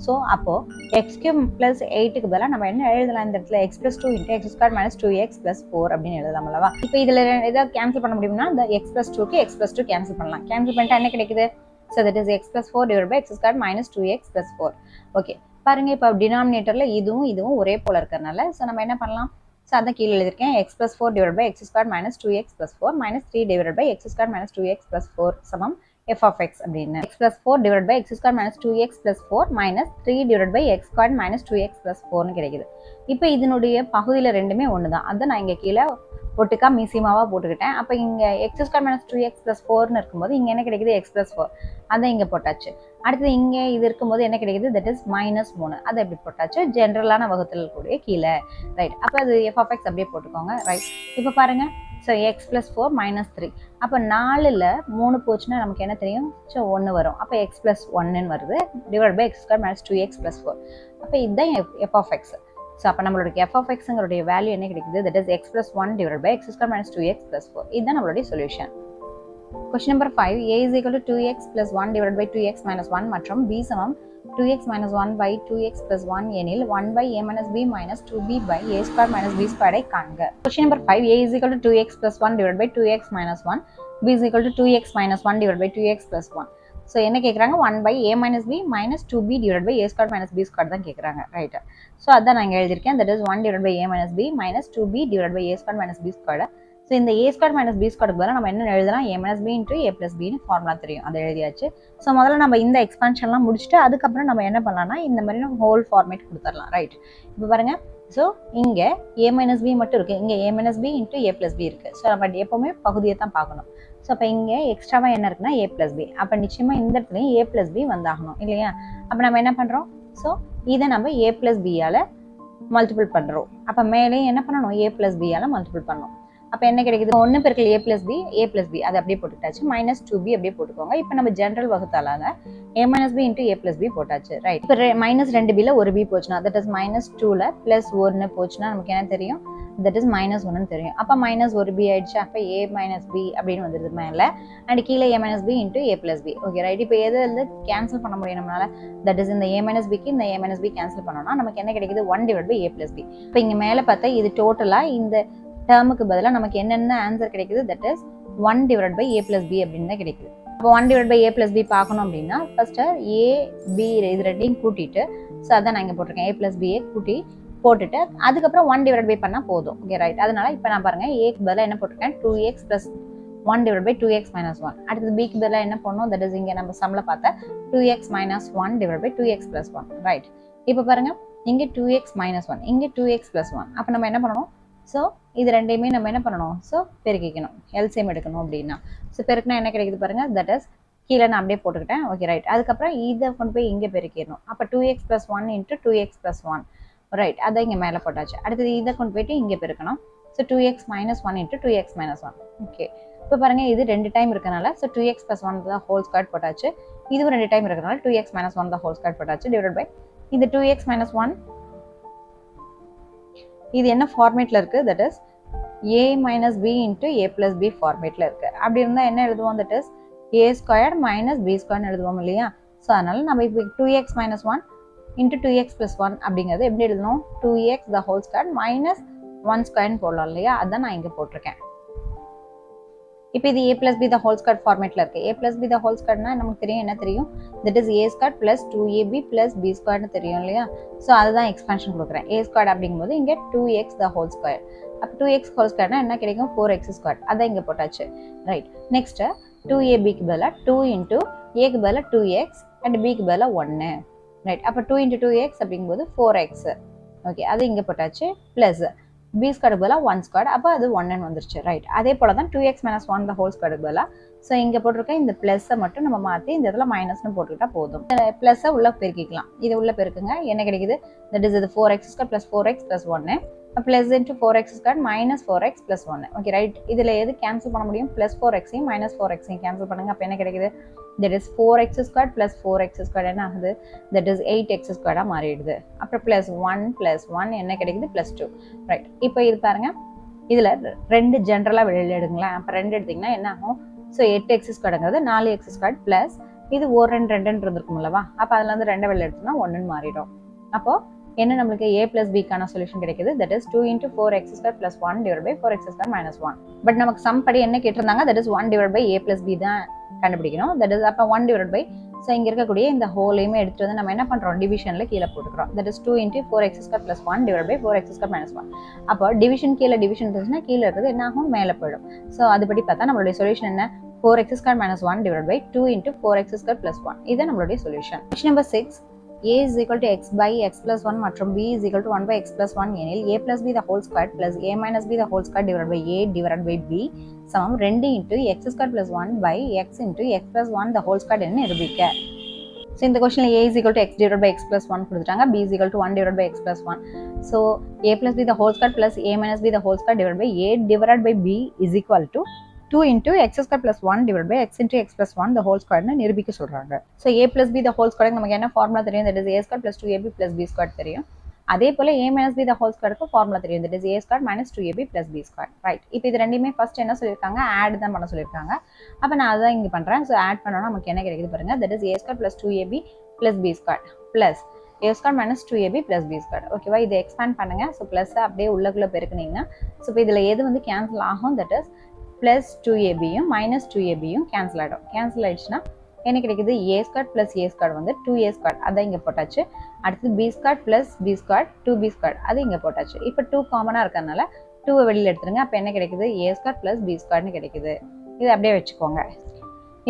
ஸோ அப்போது எக்ஸ் கியூப் ப்ளஸ் 8க்கு பதிலாக நம்ம என்ன எழுதலாம் இந்த இடத்துல, X plus 2 into x square minus 2x plus 4 அப்படின்னு எழுதலாம் அல்லவா. இப்போ இதில் எதாவது கேன்சல் பண்ண முடியும்னா இந்த எக்ஸ் ப்ளஸ் 2க்கு எக்ஸ் ப்ளஸ் 2 கேன்சல் பண்ணலாம். கேன்சல் பண்ணிட்டா என்ன கிடைக்குது, so that is x plus 4 divide by x square minus 2x plus 4. Okay, பாருங்க, இப்போ டினாமினேட்டரில் இதுவும் ஒரே போல இருக்கிறதுனால ஸோ நம்ம என்ன பண்ணலாம், ஸோ அதான் கீழே எழுதியிருக்கேன், x plus 4 divide by x square minus 2x plus 4 minus 3 divide by x square minus 2x plus 4 சமம் f(x) அப்படின்னு. X plus 4 divide by x square minus 2x plus 4 minus 3 divide by x square minus 2x plus 4னு கிடைக்குது. இப்போ இதனுடைய பகுதியில் ரெண்டுமே ஒன்று தான், அதை நான் இங்கே கீழே ஒட்டுக்கா மீசியமாவாக போட்டுக்கிட்டேன். அப்போ இங்கே எக்ஸ் ஸ்கொயர் மைனஸ் 2x + 4ன்னு இருக்கும்போது இங்கே என்ன கிடைக்குது x + 4, அதை இங்கே போட்டாச்சு. அடுத்தது இங்கே இது இருக்கும்போது என்ன கிடைக்குது, தட் இஸ் -3, அதை எப்படி போட்டாச்சு, ஜென்ரலான வகுத்தல் கூடிய கீழே. ரைட், அப்போ அது f(x) அப்படியே போட்டுக்கோங்க. ரைட், இப்போ பாருங்க, ஸோ x + 4 -3, அப்போ 4ல் 3 போச்சுன்னா நமக்கு என்ன தெரியும், ஸோ 1 வரும். அப்போ x + 1ன்னு வருது, divide by x square minus 2x + 4. அப்போ இதுதான் f(x). ஸோ அப்போ நம்மளோட f(x)ங்களுடைய வேல்யூ என்ன கிடைக்குது, that is x + 1 divide by x square minus 2x + 4. இதுதான் நம்மளுடைய solution. Question number 5, a is equal to 2x plus 1 divided by 2x minus 1 மற்றும் b சமம் 2x minus 1 by 2x plus 1 எனில் 1 by a minus b minus 2b by a square minus b square ஐ காண்க. Question number 5, a is equal to 2x plus 1 divided by 2x minus 1, b is equal to 2x minus 1 divided by 2x plus 1. So என்ன கேட்குறாங்க, 1 by a minus b minus 2b divided by a square minus b square தான் கேட்குறாங்க. Right, so அதான் நான் இங்கே எழுதியிருக்கேன், that is 1 divided by a minus b minus 2b divided by a square minus b square. So இந்த a square minus b ஸ்கொயருக்கு பதிலாக நம்ம என்ன எழுதலாம், a minus b into a plus pin formula தெரியும், அதை எழுதியாச்சு. ஸோ முதல்ல நம்ம இந்த எக்ஸ்பான்ஷன்லாம் முடிச்சுட்டு அதுக்கப்புறம் நம்ம என்ன பண்ணலாம்னா இந்த மாதிரி நம்ம ஹோல் ஃபார்மேட் கொடுத்துடலாம். ரைட், இப்போ பாருங்கள், ஸோ இங்கே a மைனஸ் b மட்டும் இருக்குது, இங்கே a minus b into a plus b இருக்குது. ஸோ நம்ம எப்போவுமே பகுதியை தான் பார்க்கணும். ஸோ அப்போ இங்கே எக்ஸ்ட்ராவாக என்ன இருக்குன்னா a ப்ளஸ் b, அப்போ நிச்சயமாக இந்த இடத்துலையும் a ப்ளஸ் b வந்தாகணும் இல்லையா. அப்போ நம்ம என்ன பண்ணுறோம், ஸோ இதை நம்ம a ப்ளஸ் பியால் மல்டிபிள் பண்ணுறோம். அப்போ மேலேயும் என்ன பண்ணணும், a ப்ளஸ் பியால் மல்டிபிள் பண்ணணும். அப்போ என்ன கிடைக்குது, 1 பெருக்கல் a + b அதை அப்படியே போட்டுட்டாச்சு, -2b அப்படியே போட்டுக்கோங்க. இப்போ நம்ம ஜென்ரல் வகுத்தாலாங்க a - b into a + b போட்டாச்சு. ரைட், இப்போ -2bல ஒரு b போச்சுன்னா, தட் இஸ் -2ல் +1 போச்சுன்னா நமக்கு என்ன தெரியும், தட் இஸ் -1ன்னு தெரியும். அப்போ -1b ஆயிடுச்சு. அப்போ a - b அப்படின்னு வந்துடுது மேலே, அண்ட் கீழே a - b into a + b. Okay right, இப்போ எது வந்து கேன்சல் பண்ண முடியும் நம்மளால, தட் இஸ் இந்த a - bக்கு இந்த a - b கேன்சல் பண்ணோம்னா நமக்கு என்ன கிடைக்குது, 1 / a + b. இப்போ இங்கே மேலே பார்த்தா இது டோட்டலாக இந்த டேர்முக்கு பதிலாக நமக்கு என்னென்ன ஆன்சர் கிடைக்குது, தட் இஸ் 1 / a + b அப்படின்னு தான் கிடைக்குது. இப்போ 1 / a + b பார்க்கணும் அப்படின்னா ஃபர்ஸ்ட்டு a b இது ரெண்டையும் கூட்டிட்டு, ஸோ அதான் நான் இங்கே போட்டிருக்கேன், a + b கூட்டி போட்டுட்டு அதுக்கப்புறம் 1 / b பண்ணால் போதும். ஓகே ரைட், அதனால இப்போ நான் பாருங்கள் ஏக்கு பதிலாக என்ன போட்டிருக்கேன், 2x + 1 / 2x - 1. அடுத்தது பிக்கு பதிலாக என்ன பண்ணணும், தட் இஸ் இங்கே நம்ம சம்மில் பார்த்தா 2x - 1 / 2x + 1. ரைட், இப்போ பாருங்கள் இங்கே 2x - 1, இங்கே 2x + 1. அப்போ நம்ம என்ன பண்ணணும், ஸோ இது ரெண்டையுமே நம்ம என்ன பண்ணணும், ஸோ பெருக்கிக்கணும், எல்சிஎம் எடுக்கணும் அப்படின்னா. ஸோ பெருக்கினா என்ன கிடைக்குது பாருங்கள், தட் இஸ் கீழே நான் அப்படியே போட்டுக்கிட்டேன். ஓகே ரைட், அதுக்கப்புறம் இதை கொண்டு போய் இங்கே பெருக்கிடணும். அப்போ 2x + 1 இன்ட்டு 2x + 1. ரைட், அதை இங்கே மேலே போட்டாச்சு. அடுத்தது இதை கொண்டு போயிட்டு இங்கே பெருக்கணும். So 2x - 1 into 2x - 1. Okay, இப்போ பாருங்கள் இது 2 டைம் இருக்கனால, ஸோ 2x + 1 தான் ஹோல் ஸ்கொயர் போட்டாச்சு. இதுவும் 2 டைம் இருக்கனால 2x - 1 தான் ஹோல் ஸ்கொயர் போட்டாச்சு, டிவைட் பை இந்த 2x - 1 இது என்ன ஃபார்மேட்டில் இருக்குது, that is a - b into a + b ஃபார்மேட்டில் இருக்குது. அப்படி இருந்தால் என்ன எழுதுவோம், that is a square - b ஸ்கொயர்னு எழுதுவோம் இல்லையா. ஸோ அதனால் நம்ம இப்போ 2x - 1 இன்ட்டு 2x + 1 அப்படிங்கிறது எப்படி எழுதணும், 2x த ஹோல் ஸ்கொயர் -1 ஸ்கொயர்னு போடலாம் இல்லையா, அதான் நான் இங்கே போட்டிருக்கேன். இப்போ இது a + b the whole square ஃபார்மேட்டில் இருக்குது. a + b த ஹோல் ஸ்கொயர்னா நமக்கு தெரியும் என்ன தெரியும், that is a square + 2ab + b ஸ்கொயர்னு தெரியும் இல்லையா. ஸோ அதுதான் எக்ஸ்பென்ஷன் கொடுக்குறேன். a ஸ்கொயர் அப்படிங்கும்போது இங்கே 2x த ஹோல் ஸ்கொயர். அப்போ 2x ஹோல் ஸ்கொயர்னா என்ன கிடைக்கும், 4x ஸ்கொயர். அதான் இங்கே போட்டாச்சு. ரைட், நெக்ஸ்ட்டு 2abக்கு பதிலாக 2 இன்ட்டு ஏக்கு பதிலாக 2x அண்ட் பிக்கு பதிலாக 1. ரைட், அப்போ 2 இன்ட்டு 2x அப்படிங்கும்போது 4x. ஓகே, அது இங்கே போட்டாச்சு. ப்ளஸ் b ஸ்கொயருக்கு பதிலாக 1 ஸ்கொயர், அப்போ அது 1ன்னு வந்துருச்சு. ரைட், அதே போல் தான் 2x - 1 த ஹோல் ஸ்கொயருக்கு பதிலாக, ஸோ இங்கே போட்டிருக்க இந்த ப்ளஸ்ஸை மட்டும் நம்ம மாற்றி இந்த இடத்துல மைனஸ்னு போட்டுக்கிட்டா போதும். ப்ளஸ்ஸை உள்ளே பெருக்கிக்கலாம், இது உள்ளே பெருக்குங்க, என்ன கிடைக்குது, தட் இஸ் இது 4x square + 4x + 1 plus into 4x square - 4x + 1. Okay right, இதில் எது கேன்சல் பண்ண முடியும், +4xையும் -4xையும் கேன்சல் பண்ணுங்கள். அப்போ என்ன கிடைக்குது, that is 4x square + 4x square என்ன ஆகுது, தட் இஸ் 8x ஸ்கொயராக மாறிடுது. அப்புறம் +1 + 1 என்ன கிடைக்குது, +2. ரைட், இப்போ இது பாருங்கள், இதில் 2 ஜென்ரலாக வெளியில் எடுங்களேன். அப்போ 2 எடுத்திங்கன்னா என்ன ஆகும், so 8x ஸ்கொயருங்கிறது 4x square plus இது 1 2 2 இருந்திருக்கும் அல்லவா. அப்போ அதில் வந்து 2 வெளியில் எடுத்தோம்னா 1ன்னு மாறிடும். அப்போது என்ன நம்மளுக்கு a + bக்கான சொல்யூஷன் கிடைக்குது, that is 2 × 4x square + 1 divide by 4x square - 1. But நமக்கு சம் படி என்ன கேட்டிருந்தாங்க, that is 1 divide by a + b தான் கண்டுபிடிக்கணும். தட் இஸ் அப்போ 1 டிவைட் பை, ஸோ இங்கே இருக்கக்கூடிய இந்த ஹோலையுமே எடுத்துகிட்டு வந்து நம்ம என்ன பண்ணுறோம், டிவிஷனில் கீழே போட்டுக்கிறோம். That is 2 × 4x square + 1 divide by 4x square - 1. அப்போ டிவிஷன் கீழே டிவிஷன் இருந்துச்சுன்னா கீழே இருக்கிறது என்ன ஆகும், மேலே போயிடும். ஸோ அதுபடி பார்த்தா நம்மளுடைய சொல்யூஷன் என்ன, 4x square - 1 divide by 2 × 4x square + 1. இதுதான் நம்மளுடைய solution. Question number 6, a is equal to x by x plus 1 மற்றும் b is equal to 1 by x plus 1 எனில் a plus b the whole square plus a minus b the whole square divided by a divided by b சமம் 2 into x square plus 1 by x into x plus 1 the whole square என நிரூபிக்க. So இந்த கொஸ்டின்ல a is equal to x divided by x plus 1 கொடுத்துட்டாங்க, b is equal to 1 divided by x plus 1. So a plus b the whole square plus a minus b the whole square divided by a divided by b is equal to 2 into x square plus 1 divided by x into x plus 1 the whole square னு நிரூபிக்க சொல்றாங்க. So a plus b the whole square நமக்கு என்ன formula தெரியும், that is a square plus 2ab plus b square தெரியும். அதே போல a minus b the whole square க்கு ஃபார்முலா தெரியும், that is a square minus 2ab plus b square. Right, இப்போ இது ரெண்டுமே ஃபர்ஸ்ட் என்ன சொல்லிருக்காங்க, ஆட் தான் பண்ண சொல்லிருக்காங்க. அப்ப நான் அதான் இங்க பண்றேன். சோ ஆட் பண்ணனும் நமக்கு என்ன கிடைக்குது பாருங்க, that is a square plus 2ab plus b square plus a square minus 2ab plus b square. ஓகேவா, இதை எக்ஸ்பேண்ட் பண்ணுங்க. சோ பிளஸ் அப்படியே உள்ளக்குள்ள பெருக்குனீங்கன்னா சோ இப்போ இதுல எது வந்து கேன்சல் ஆகும், that is plus 2ab யும் minus 2ab யும் கேன்சல் ஆயிடும். கேன்சல் ஆயிடுச்சுன்னா என்ன கிடைக்குது, a square plus a square வந்து 2a square, அதான் இங்க போட்டாச்சு. அடுத்து b square plus b square 2b square, அது இங்க போட்டாச்சு. இப்போ 2 காமனா இருக்கறனால 2 வெளியில எடுத்துருங்க. அப்ப என்ன கிடைக்குது, a square plus b square னு கிடைக்குது. இதை அப்படியே வச்சுக்கோங்க.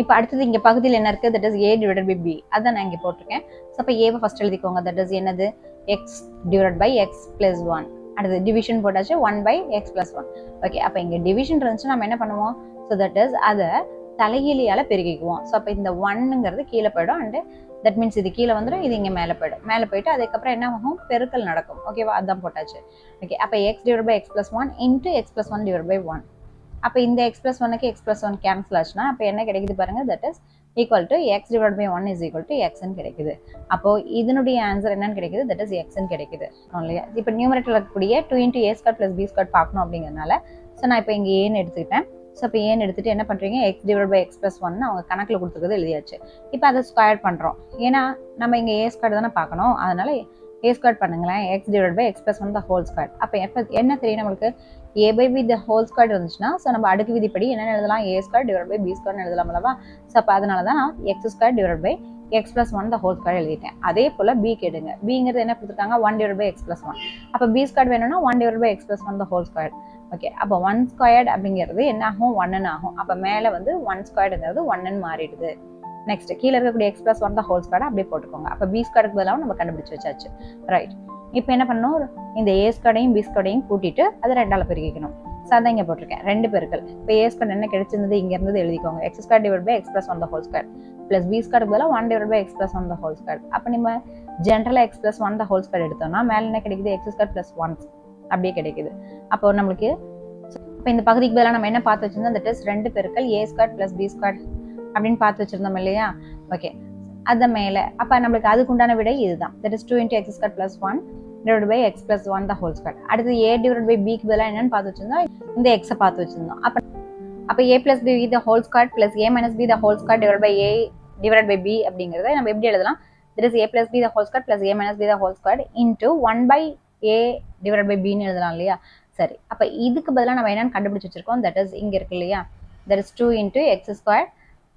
இப்போ அடுத்தது இங்க பகுதியில் என்ன இருக்கு, that is a divided by b, அதான் நான் இங்க போட்டிருக்கேன். சோ அப்ப a வை ஃபர்ஸ்ட் எழுதிக்கோங்க, that is என்னது, x divided by x plus 1. அடுத்து டிவிஷன் போட்டாச்சு, 1 by x plus 1. ஓகே, அப்ப இங்க டிவிஷன் இருந்துச்சு நம்ம என்ன பண்ணுவோம், so that is அத தலைகீழியால பெருக்கிக்குவோம். சோ அப்ப இந்த 1ங்கிறது கீழே போய்டும், and that means இது கீழே வந்துரும், இது இங்க மேலே போய்டும். மேலே போயிட்டு அதுக்கு அப்புறம் என்ன ஆகும், பெருக்கல் நடக்கும். ஓகேவா, அதான் போட்டாச்சு. ஓகே, அப்ப x divided by x plus 1 into x plus 1 divided by 1. அப்ப இந்த x plus 1க்கு x plus 1 கேன்சல் ஆச்சுன்னா அப்ப என்ன கிடைக்குது பாருங்க, that is equal to x divided by 1 is equal to x ன்னு கிடைக்குது. அப்போ இதனுடைய ஆன்சர் என்னன்னு கிடைக்குது, that is x ன்னு கிடைக்குது. இல்லையா, இப்போ நியூமரேட்டர்ல இருக்கக்கூடிய 2 into a square plus b square பார்க்கணும் அப்படிங்கறனால சோ நான் இப்போ இங்க a ன்னு எடுத்துக்கிட்டேன். சோ அப்ப a ன்னு எடுத்துட்டு என்ன பண்றீங்க, x divided by x plus 1 ன்னு அவங்க கணக்குல கொடுத்துக்கிறது எழுதியாச்சு. இப்போ அதை ஸ்கொயர் பண்றோம், ஏன்னா நம்ம இங்க a square தானே பார்க்கணும், அதனால a square பண்ணுங்களேன், x divided by x plus 1 the whole square. அப்ப என்ன தெரியும் நமக்கு, a by b the whole square இருந்துச்சுன்னா சோ நம்ம அடுக்கு விதிப்படி என்ன எழுதலாம், a square divided by b square னு எழுதலாம் அல்லவா. சோ அப்ப அதனால தான் நான் x square divided by x plus 1 the whole square எழுதிட்டேன். அதே போல b கேடுங்க, bங்கிறது என்ன கொடுத்துட்டாங்க, 1 divided by x plus 1. அப்ப b square வேணும்னா 1 divided by x plus 1 the whole square. Okay, அப்ப 1 squared அப்படிங்கிறது என்ன ஆகும், 1 ன்னு ஆகும். அப்ப மேல வந்து 1 squaredங்கிறது 1 ன்னு மாறிடுது. நெக்ஸ்ட் கீழ இருக்கக்கூடிய x plus 1 the whole square அப்படியே போட்டுக்கோங்க. அப்ப b squareக்கு பதிலா நம்ம கண்டுபிடிச்சு வச்சாச்சு. ரைட், இப்போ என்ன பண்ணனும், இந்த a squareடையும் b squareடையும் கூட்டிட்டு அதை ரெண்டால பெருக்கிக்கணும். சோ அதான் இங்க போட்டுருக்கேன், ரெண்டு பெருக்கல். இப்போ a square என்ன கிடைச்சிருந்தது, இங்க இருந்தது எழுதிக்கோங்க, x square divided by x plus 1 the whole square plus b squareக்கு பதிலா 1 divided by x plus 1 the whole square. அப்ப நம்ம ஜெனரலா x plus 1 the whole square எடுத்தோம்னா மேல என்ன கிடைக்குது, x square plus 1 அப்படியே கிடைக்குது. அப்போ நம்மளுக்கு இப்போ இந்த பகுதிக்கு பதிலா நம்ம என்ன பார்த்து வச்சிருந்தோம், that is 2 பெருக்கல் a square plus b square அப்படின்னு பார்த்து வச்சிருந்தோம் இல்லையா. ஓகே, அத மேல அப்ப நமக்கு அதுக்கு உண்டான விடை இதுதான், that is 2 into x square plus 1 divided by x plus 1 the whole square. அடுத்து a divided by b க்கு பதிலா என்னன்னு பார்த்து வச்சிருந்தோம், இந்த x பார்த்து வச்சிருந்தோம். அப்ப a plus b the whole square plus a minus b the whole square divided by a divided by b அப்படிங்கறத நம்ம எப்படி எழுதலாம், that is a plus b the whole square plus a minus b the whole square into 1 by a divided by b ன்னு எழுதலாம் இல்லையா. சரி, அப்ப இதுக்கு பதிலா நம்ம என்னன்னு கண்டுபிடிச்சு வச்சிருக்கோம், that is இங்க இருக்கு இல்லையா, that is 2 into x square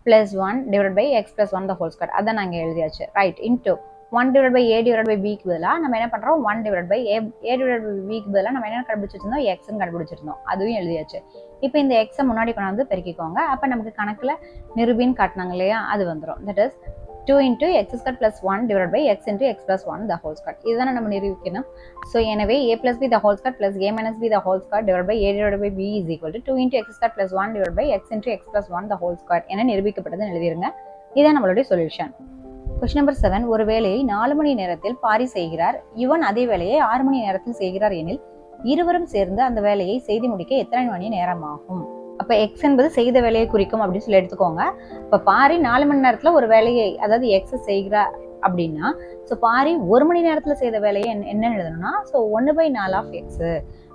plus 1 divided by x plus 1 the whole square. அதான் நாங்க எழுதியாச்சு. Right, into 1 divided by a divided by b க்கு பதிலா நம்ம என்ன பண்றோம், 1 divided by a divided by b க்கு பதிலா நம்ம என்ன கண்டுபிடிச்சு வச்சிருந்தோம், x ன்னு கண்டுபிடிச்சிருந்தோம், அதுவும் எழுதியாச்சு. இப்போ இந்த x முன்னாடி கொண்டு வந்து பெருக்கிக்கோங்க. அப்ப நமக்கு கணக்குல நிரூபின்னு காட்டுனாங்க இல்லையா, அது வந்துரும், that is 2 into x square plus 1 divided by x into x plus 1 the whole square. இதுதானே நம்ம நிரூபிக்கணும். ஸோ எனவே a plus b the whole square plus a minus b the whole square divided by a divided by b is equal to 2 into x square plus 1 divided by x into x plus 1 the whole square என நிரூபிக்கப்பட்டதுன்னு எழுதிருங்க. இதான் நம்மளுடைய solution. Question number 7, ஒரு வேலையை 4 மணி நேரத்தில் பாரி செய்கிறார், இவன் அதே வேலையை 6 மணி நேரத்தில் செய்கிறார் எனில் இருவரும் சேர்ந்து அந்த வேலையை செய்து முடிக்க எத்தனை மணி நேரம் ஆகும். அப்ப x என்பது செய்த வேலையை குறிக்கும் அப்படின்னு சொல்லி எடுத்துக்கோங்க. இப்ப பாரி 4 மணி நேரத்துல ஒரு வேலையை, அதாவது x செய்கிறார் அப்படின்னா சோ பாரி 1 மணி நேரத்துல செய்த வேலையை என்ன எழுதணும்னா, சோ 1/4 of x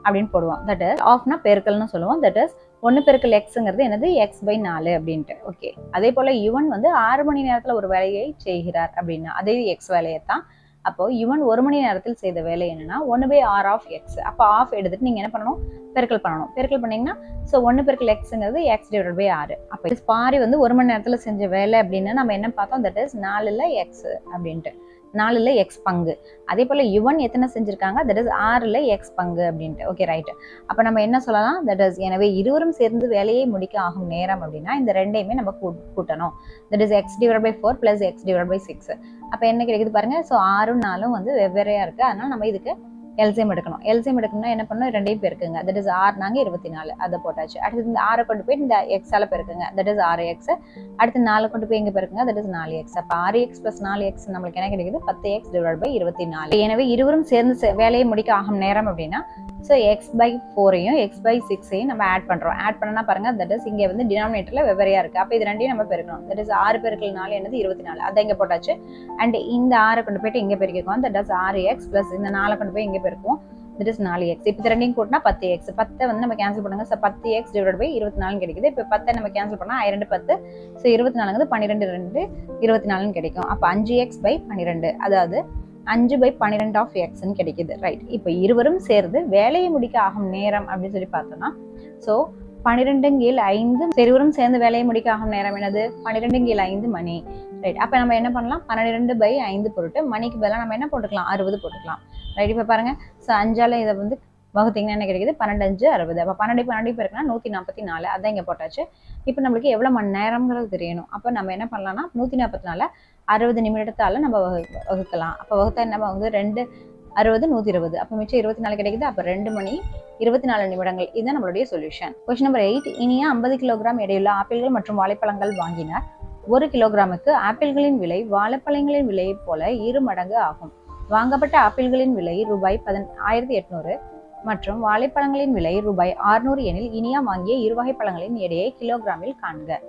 அப்படின்னு போடுவோம். தட் இஸ் ஆஃப்னா பெருக்கல்னு சொல்லுவோம். தட் இஸ் 1 பெருக்கல் எக்ஸ்ங்கிறது என்னது, x/4 அப்படின்ட்டு. ஓகே, அதே போல இவன் வந்து 6 மணி நேரத்துல ஒரு வேலையை செய்கிறார் அப்படின்னா அதே x வேலையை தான். அப்போ இவன் 1 மணி நேரத்தில் செய்த வேலை என்னன்னா 1/6 of x. அப்போ ஆஃப் எடுத்துட்டு நீங்க என்ன பண்ணணும், பெருக்கல் பண்ணணும். பெருக்கல் பண்ணீங்கன்னா சோ 1 பெருக்கல் எக்ஸ்ங்கிறது x divided by 6. அப்போ பாரி வந்து 1 மணி நேரத்துல செஞ்ச வேலை அப்படின்னு நம்ம என்ன பார்த்தோம், தட் இஸ் 4ல x அப்படின்ட்டு. 4ல் எக்ஸ் பங்கு. அதே போல் யுவன் எத்தனை செஞ்சுருக்காங்க, தட் இஸ் 6ல் எக்ஸ் பங்கு அப்படின்ட்டு. Okay right. அப்போ நம்ம என்ன சொல்லலாம், தட் இஸ் எனவே இருவரும் சேர்ந்து வேலையை முடிக்க ஆகும் நேரம் அப்படின்னா இந்த ரெண்டையுமே நம்ம கூட்டணும். That is x/4 + x/6. அப்போ என்ன கிடைக்குது பாருங்க. ஸோ 6ம் 4ம் வந்து வெவ்வேறையாக இருக்குது. அதனால் நம்ம இதுக்கு எல்சிஎம் எடுக்கணும். எல்சிஎம் எடுக்கணும்னா என்ன பண்ணணும், ரெண்டையும் பெருக்குங்க. தட் இஸ் 6 நாங்க 24 அதை போட்டாச்சு. அடுத்து இந்த 6 கொண்டு போய் இந்த எக்ஸால பெருக்குங்க. That is 6x. அடுத்து 4 கொண்டு போய் எங்க பெருக்குங்க, தட் இஸ் 4x. அப்போ 6x + 4x நம்மளுக்கு என்ன கிடைக்குது, 10x/24. எனவே இருவரும் சேர்ந்து வேலையை முடிக்க ஆகும் நேரம் அப்படின்னா ஸோ x/4ஐயும் x/6ஐயும் நம்ம ஆட் பண்றோம். ஆட் பண்ணனா பாருங்க, தட் இஸ் இங்கே வந்து டினாமினேட்டர்ல வெவ்வேறையா இருக்கு. அப்போ இது ரெண்டையும் நம்ம பெருக்கணும். தட் இஸ் 6 × 4 என்னது 24. அதை இங்க போட்டாச்சு. அண்ட் இந்த 6 கொண்டு போயிட்டு இங்க பெருக்கிக்குவோம். தட் இஸ் 6x + இந்த 4 கொண்டு போய் இங்க பெருக்குவோம். That is 4x. இப்போ இது ரெண்டையும் கூட்டினா 10x. 10 வந்து நம்ம கேன்சல் பண்ணுங்க. ஸோ 10x/24 கிடைக்குது. இப்போ 10 நம்ம கேன்சல் பண்ணா 2 10. ஸோ 24 12 2 24 கிடைக்கும். அப்போ 5x/12 அதாவது 5/12 ஆஃப் எக்ஸ்ன்னு கிடைக்குது. ரைட். இப்போ இருவரும் சேர்ந்து வேலையை முடிக்க ஆகும் நேரம் அப்படின்னு சொல்லி பார்த்தோம்னா ஸோ 12/5 இருவரும் சேர்ந்து வேலையை முடிக்க ஆகும் நேரம் என்னது, 12/5 மணி. ரைட். அப்போ நம்ம என்ன பண்ணலாம், 12/5 பொருட்டு மணிக்கு பதிலாக நம்ம என்ன போட்டுக்கலாம், 60 போட்டுக்கலாம். ரைட். இப்போ பாருங்க, ஸோ 5ஆல் இதை வந்து வகுத்தீங்கன்னா என்ன கிடைக்குது, 12 5 60. அப்போ 12 பேருக்குன்னா 144. அதான் இங்கே போட்டாச்சு. இப்போ நம்மளுக்கு எவ்வளோ மணி நேரம்ங்கிறது தெரியணும். அப்போ நம்ம என்ன பண்ணலாம்னா 144 60 நிமிடத்தால் நம்ம வகுக்கலாம். அப்போ வகுத்தா என்ன ஆகுது, 2 60 120. அப்போ மிச்சம் 24 கிடைக்குது. அப்போ 2 மணி 24 நிமிடங்கள். இதுதான் நம்மளுடைய solution. Question number 8. Iniya 50 kilogram எடையுள்ள ஆப்பிள்கள் மற்றும் வாழைப்பழங்கள் வாங்கினார். 1 கிலோகிராமுக்கு ஆப்பிள்களின் விலை வாழைப்பழங்களின் விலையை போல 2 மடங்கு ஆகும். வாங்கப்பட்ட ஆப்பிள்களின் விலை ரூபாய் 1800 மற்றும் வாழைப்பழங்களின் விலை ரூபாய் 600 எனில் இனியா வாங்கிய இருவகை பழங்களின் எடையை கிலோகிராமில் காண்க.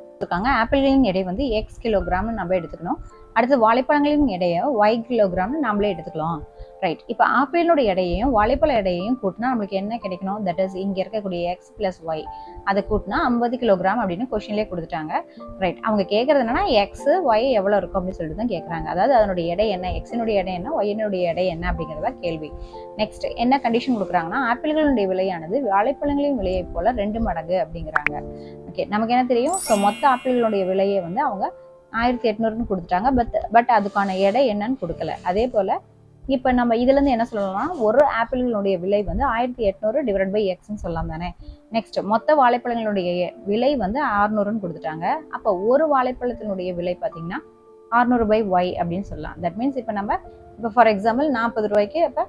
ஆப்பிள்களின் எடை வந்து x கிலோகிராம்னு நம்ம எடுத்துக்கணும். அடுத்து வாழைப்பழங்களின் எடையை y கிலோகிராம்னு நாமளே எடுத்துக்கலாம். ரைட். இப்போ ஆப்பிளினுடைய எடையையும் வாழைப்பழ எடையையும் கூட்டினா நம்மளுக்கு என்ன கிடைக்கணும், தட் இஸ் இங்கே இருக்கக்கூடிய x + y அதை கூட்டினா 50 கிலோகிராம் அப்படின்னு கொஸ்டின்லேயே கொடுத்துட்டாங்க. ரைட். அவங்க கேட்கறது என்னன்னா x y எவ்வளோ இருக்கும் அப்படின்னு சொல்லிட்டு தான் கேட்குறாங்க. அதாவது அதனுடைய எடை என்ன, எக்ஸினுடைய எடை என்ன, ஒய்னுடைய எடை என்ன அப்படிங்கிறதா கேள்வி. நெக்ஸ்ட் என்ன கண்டிஷன் கொடுக்குறாங்கன்னா ஆப்பிள்களுடைய விலையானது வாழைப்பழங்களின் விலையை போல 2 மடங்கு அப்படிங்கிறாங்க. ஓகே, நமக்கு என்ன தெரியும், ஸோ மொத்த ஆப்பிள்களுடைய விலையை வந்து அவங்க 1800ன்னு கொடுத்துட்டாங்க. பட் அதுக்கான எடை என்னன்னு கொடுக்கல. அதே போல் இப்போ நம்ம இதுலேருந்து என்ன சொல்லலாம்னா ஒரு ஆப்பிள்களுடைய விலை வந்து 1800/x சொல்லலாம் தானே. நெக்ஸ்ட் மொத்த வாழைப்பழங்களுடைய விலை வந்து 600ன்னு கொடுத்துட்டாங்க. அப்போ ஒரு வாழைப்பழத்தினுடைய விலை பார்த்தீங்கன்னா 600/y அப்படின்னு சொல்லலாம். தட் மீன்ஸ் இப்போ ஃபார் எக்ஸாம்பிள் 40 ரூபாய்க்கு இப்போ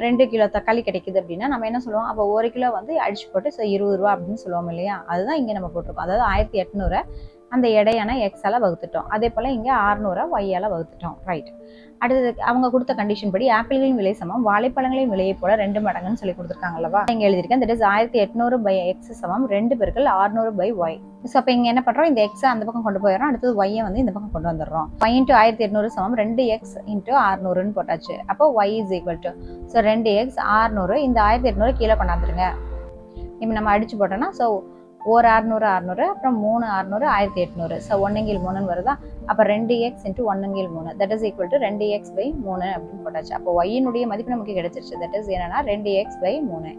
2 கிலோ தக்காளி கிடைக்குது அப்படின்னா நம்ம என்ன சொல்லுவோம், அப்போ 1 கிலோ வந்து அடிச்சு போட்டு 20 ரூபா அப்படின்னு சொல்லுவோம் இல்லையா. அதுதான் இங்கே நம்ம போட்டிருக்கோம். அதாவது 1800 அந்த எடையான எக்ஸால வகுத்துட்டோம். அதே போல் இங்கே 600 ஒய்யால் வகுத்துட்டோம். ரைட். அடுத்தது அவங்க கொடுத்த கண்டிஷன் படி ஆப்பிள்களின் விலை சமம் வாழைப்பழங்களின் விலையை போல 2 மடங்குன்னு சொல்லி கொடுத்துருக்காங்கல்லவா. இங்கே எழுதியிருக்கேன். தட் இஸ் 1800/x சமம் 2 × 600/y. ஸோ அப்போ இங்கே என்ன பண்ணுறோம், இந்த எக்ஸை அந்த பக்கம் கொண்டு போயிடுறோம். அடுத்தது ஒய்யை வந்து இந்த பக்கம் கொண்டு வந்துடுறோம். y × 1800 சமம் 2x × 600ன்னு போட்டாச்சு. அப்போ y = ஸோ 2x 600 இந்த 1800 கீழே கொண்டாந்துருங்க. இப்போ நம்ம அடிச்சு போட்டோம்னா ஸோ ஒரு 600 600 அப்புறம் 3 600 1800. ஸோ 1/3 வருதா. அப்போ 2x × 1/3 that is equal to 2x/3 அப்படின்னு போட்டாச்சு. அப்போ ஒய்யினுடைய மதிப்பு நமக்கு கிடைச்சிருச்சு. தட் இஸ் என்னன்னா 2x/3.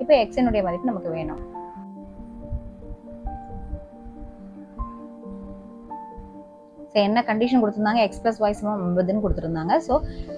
இப்போ எக்ஸினுடைய மதிப்பு நமக்கு வேணும். ஸோ என்ன கண்டிஷன் கொடுத்துருந்தாங்க, x + y = 50ன்னு கொடுத்துருந்தாங்க. ஸோ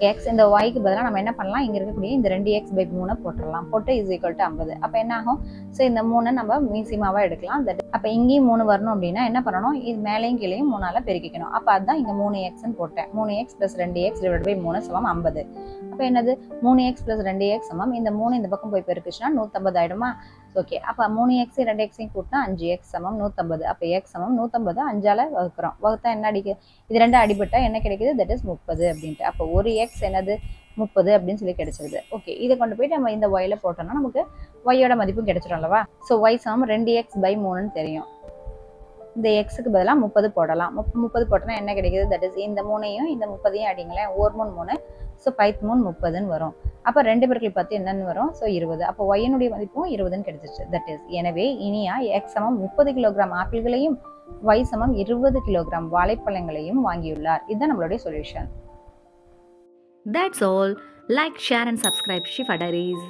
எக்ஸ் இந்த ஒய்க்கு பதிலாக நம்ம என்ன பண்ணலாம், இங்கே இருக்கக்கூடிய இந்த 2x/3 போட்டுடலாம். போட்டு = 50. அப்போ என்ன ஆகும், ஸோ இந்த 3 நம்ம மீசிமாவாக எடுக்கலாம். அப்போ இங்கேயும் 3 வரணும் அப்படின்னா என்ன பண்ணணும், இது மேலேயும் கீழேயும் 3ஆல் பெருக்கிக்கணும். அப்போ அதுதான் இங்கே 3xன்னு போட்டேன். 3x + 2x/3 = 50. அப்போ என்னது 3x + 2x சமம் இந்த 3 இந்த பக்கம் போய் பெருக்குச்சுன்னா 150 ஆகிடுமா. ஓகே, அப்போ 3x 2x கூட்டினா 5x சமம் 150. அப்போ x சமம் 150 5ஆல் வகுக்கிறோம். வகுத்தா என்ன இது 2 அடிபட்டா என்ன கிடைக்குது, தட் இஸ் 30 அப்படின்ட்டு. அப்போ ஒரு x என்னது 30 அப்படின்னு சொல்லி கிடைச்சிருது. ஓகே, இதை கொண்டு போயிட்டு நம்ம இந்த ஒய்ல போட்டோம்னா நமக்கு ஒய்யோட மதிப்பும் கிடைச்சிடும் அல்லவா. ஸோ y சமம் 2x/3ன்னு தெரியும். இந்த எக்ஸுக்கு பதிலாக 30 போடலாம். 30 போட்டோன்னா என்ன கிடைக்குது, தட் இஸ் இந்த 3ஐயும் இந்த 30ஐயும் அடிங்களேன். 1 3 ஸோ 5 3 30ன்னு வரும். அப்போ 2 × 10 என்னன்னு வரும், ஸோ 20. அப்போ ஒய்யினுடைய மதிப்பும் 20ன்னு கிடைச்சிச்சு. தட் இஸ் எனவே இனியா x சமம் 30 கிலோகிராம் ஆப்பிள்களையும் y சமம் 20 கிலோகிராம் வாழைப்பழங்களையும் வாங்கியுள்ளார். இதுதான் நம்மளுடைய solution. That's all. Like, share and subscribe Shifa Diaries.